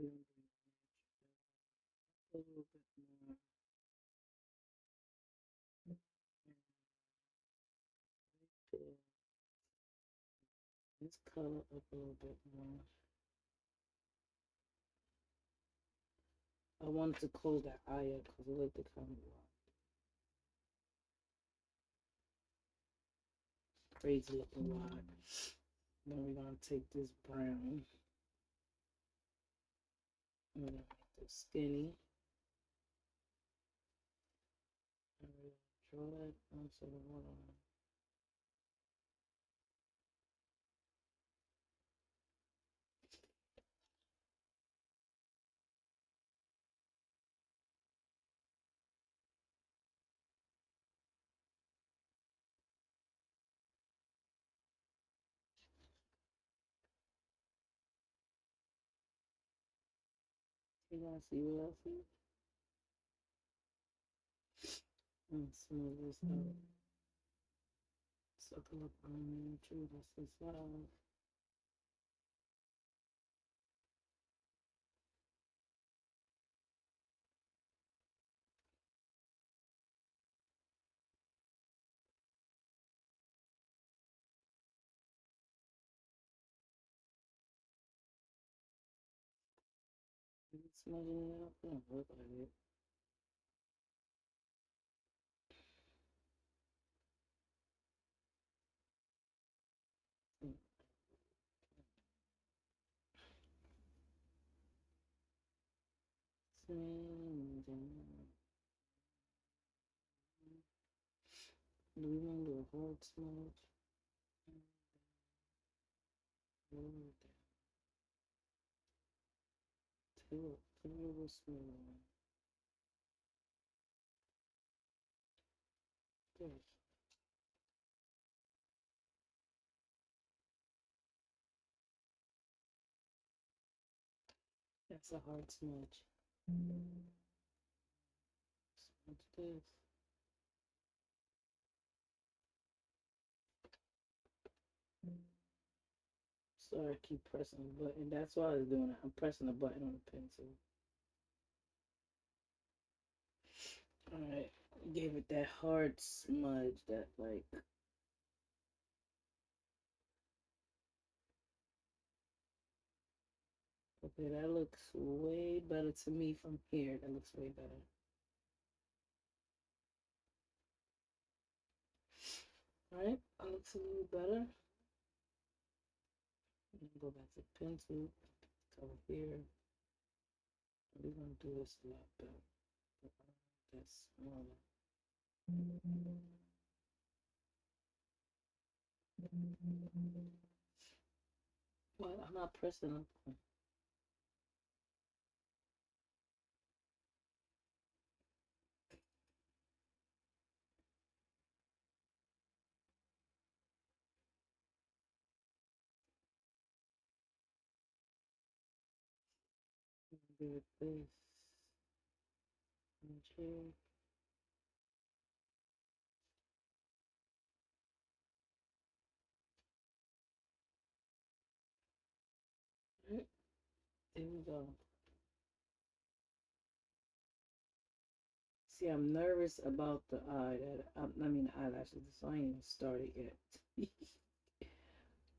We're gonna bring it a little bit more. There. Let's color up a little bit more. I wanted to close that eye up because I like the kind of crazy looking wide. Then we're gonna take this brown. I'm gonna make this skinny. And we're gonna draw that onto the waterline. You wanna see what I see? And smooth this out. Suckle up on me, true, that's the side. Smudging it up, don't look like it. Do we want to do a hard smudge? Lower it down. Take a little smooth. There. That's a hard smudge. Smudge this. Sorry, I keep pressing the button. That's why I was doing it. I'm pressing the button on the pencil. Alright. Gave it that hard smudge that like okay, that looks way better to me from here. That looks way better. Alright, that looks a little better. Go back to pencil, color here. We're gonna do this a lot better. That's smaller. Well, I'm not pressing up. Do this. Okay. Here we go. See, I'm nervous about the eye that I mean the eyelashes. So I ain't even started yet.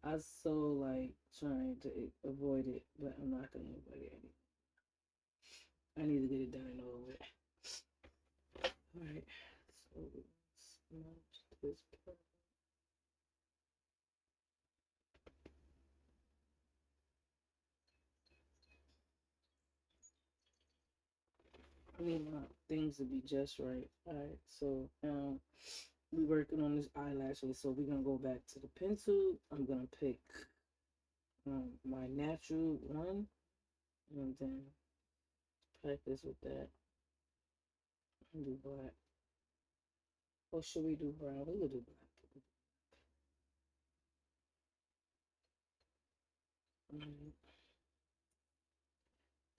I so like trying to avoid it, but I'm not gonna avoid it anymore. I need to get it done and over with. All right, so smudge this part. I need my things to be just right. All right, so we working on this eyelashes. So we're gonna go back to the pencil. I'm gonna pick my natural one, and then practice with that. And do black. Or should we do brown? We could do black. Alright.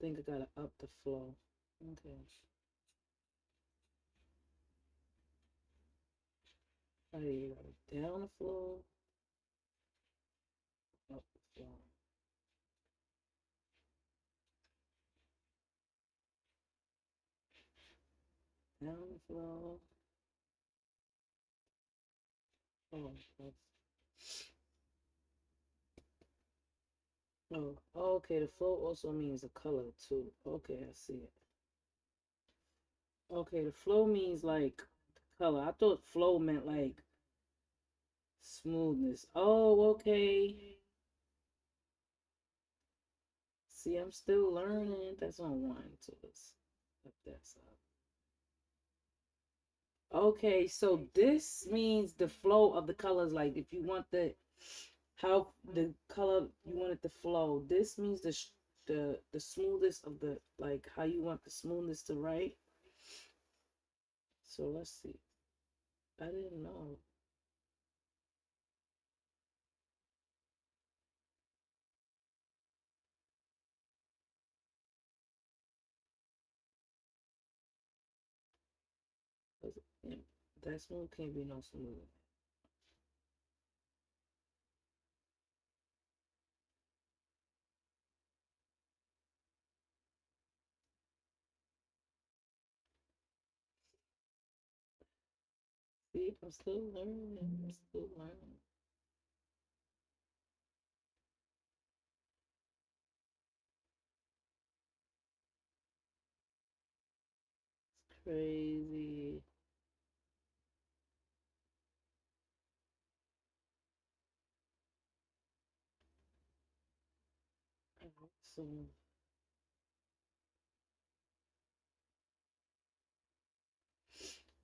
Think I gotta up the flow. Okay. I either go down the flow, up the flow. Down the flow. Oh, oh, okay. The flow also means the color too. Okay, I see it. Okay, the flow means like the color. I thought flow meant like smoothness. Oh, okay. See, I'm still learning. That's on one, so let's up that side. Okay, so this means the flow of the colors. Like if you want how the color you want it to flow. This means the smoothest of the like how you want the smoothness to write. So let's see. I didn't know. Yeah, that smooth can't be no smooth. See, I'm still learning. I'm still learning. It's crazy. So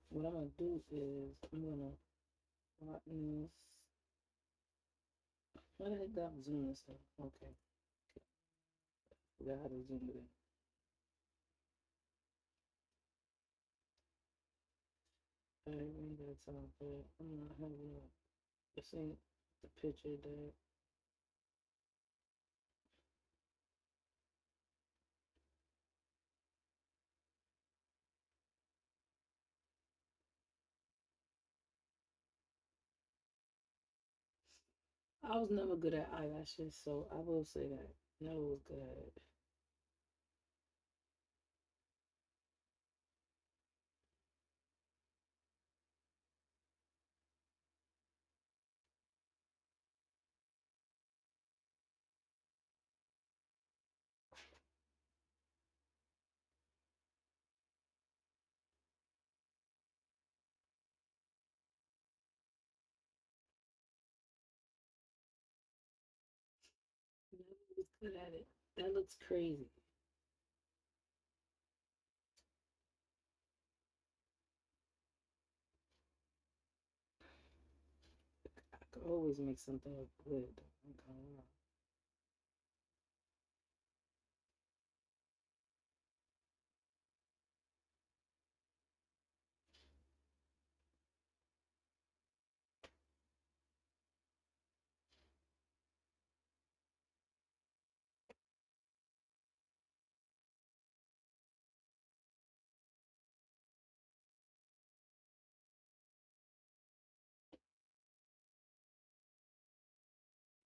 what I'm gonna do is I'm gonna flatten this. Why the heck did I zoom this up? Okay, forgot how to zoom it in. I ain't got time for that. I'm not having that. This ain't the picture that I was never good at eyelashes, so I will say that. Never was good at it. Never was good at it. That looks crazy. I could always make something look good. I'm kind of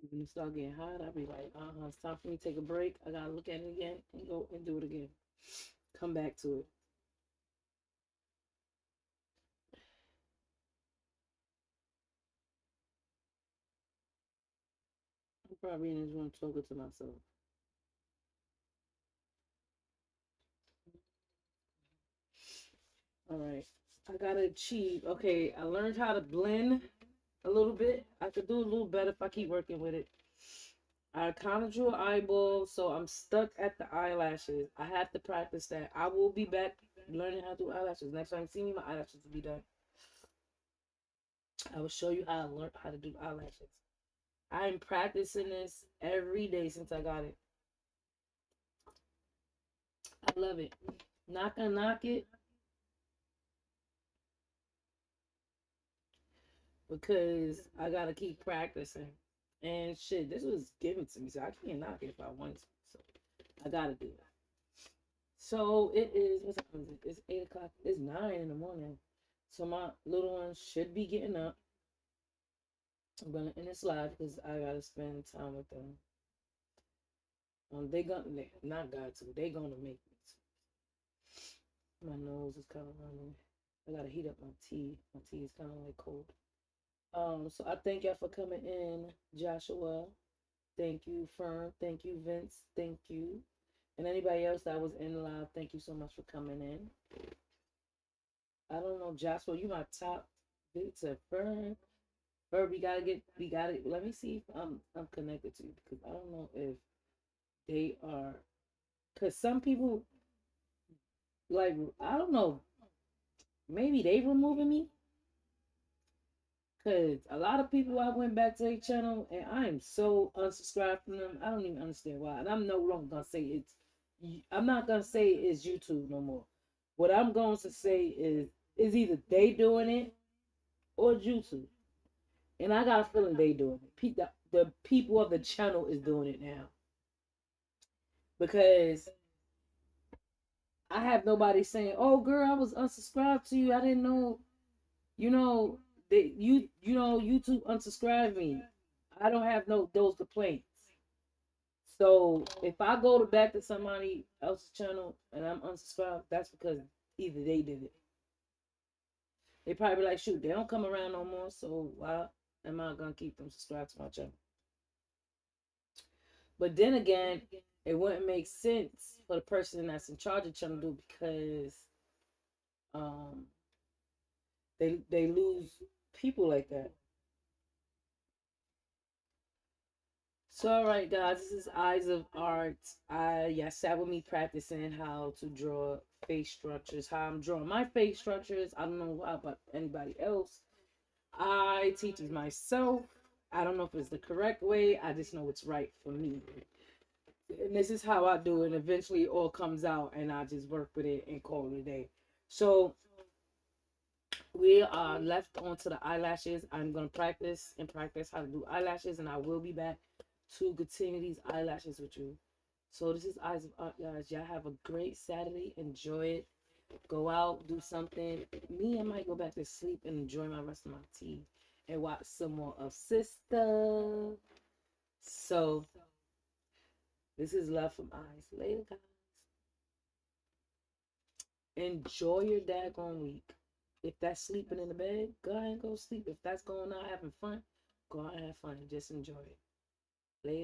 When it start getting hot, I'll be like, it's time for me to take a break. I gotta look at it again and go and do it again. Come back to it. I'm probably in this room talking to myself. All right. I gotta achieve. Okay, I learned how to blend a little bit. I could do a little better if I keep working with it. I kind of drew an eyeball, so I'm stuck at the eyelashes. I have to practice that. I will be back learning how to do eyelashes. Next time you see me, my eyelashes will be done. I will show you how to learn how to do eyelashes. I'm practicing this every day since I got it. I love it. Not gonna knock it because I gotta keep practicing. And shit, this was given to me, so I can't knock it if I want to. So I gotta do it. So it is. What time is it? It's 8 o'clock. It's 9 in the morning. So my little ones should be getting up. I'm gonna end this live because I gotta spend time with them. They not got to. They gonna make me. My nose is kind of running. I gotta heat up my tea. My tea is kind of like cold. So I thank y'all for coming in, Joshua. Thank you, Fern. Thank you, Vince. Thank you. And anybody else that was in live, thank you so much for coming in. I don't know, Joshua, you my top to Fern. Fern, we gotta let me see if I'm connected to you because I don't know if they are because some people like I don't know, maybe they removing me. Cause a lot of people I went back to their channel and I am so unsubscribed from them. I don't even understand why. And I'm no longer gonna say it's. I'm not gonna say it's YouTube no more. What I'm going to say is either they doing it or YouTube. And I got a feeling they doing it. The people of the channel is doing it now because I have nobody saying, "Oh, girl, I was unsubscribed to you. I didn't know." You know, YouTube unsubscribed me. I don't have no those complaints. So if I go to back to somebody else's channel and I'm unsubscribed, that's because either they did it. They probably be like, shoot, they don't come around no more, so why am I gonna keep them subscribed to my channel? But then again, it wouldn't make sense for the person that's in charge of the channel to do because um they lose people like that. So, all right, guys, this is Eyes of Art. Sat with me practicing how to draw face structures, how I'm drawing my face structures. I don't know about anybody else. I teach it myself. I don't know if it's the correct way. I just know it's right for me. And this is how I do it. And eventually, it all comes out, and I just work with it and call it a day. So, we are left onto the eyelashes. I'm going to practice and practice how to do eyelashes, and I will be back to continue these eyelashes with you. So this is Eyes of Art, guys. Y'all have a great Saturday. Enjoy it. Go out, do something. Me, I might go back to sleep and enjoy my rest of my tea and watch some more of Sister. So this is Love from Eyes. Later, guys. Enjoy your daggone week. If that's sleeping in the bed, go ahead and go sleep. If that's going out having fun, go out and have fun. Just enjoy it. Later.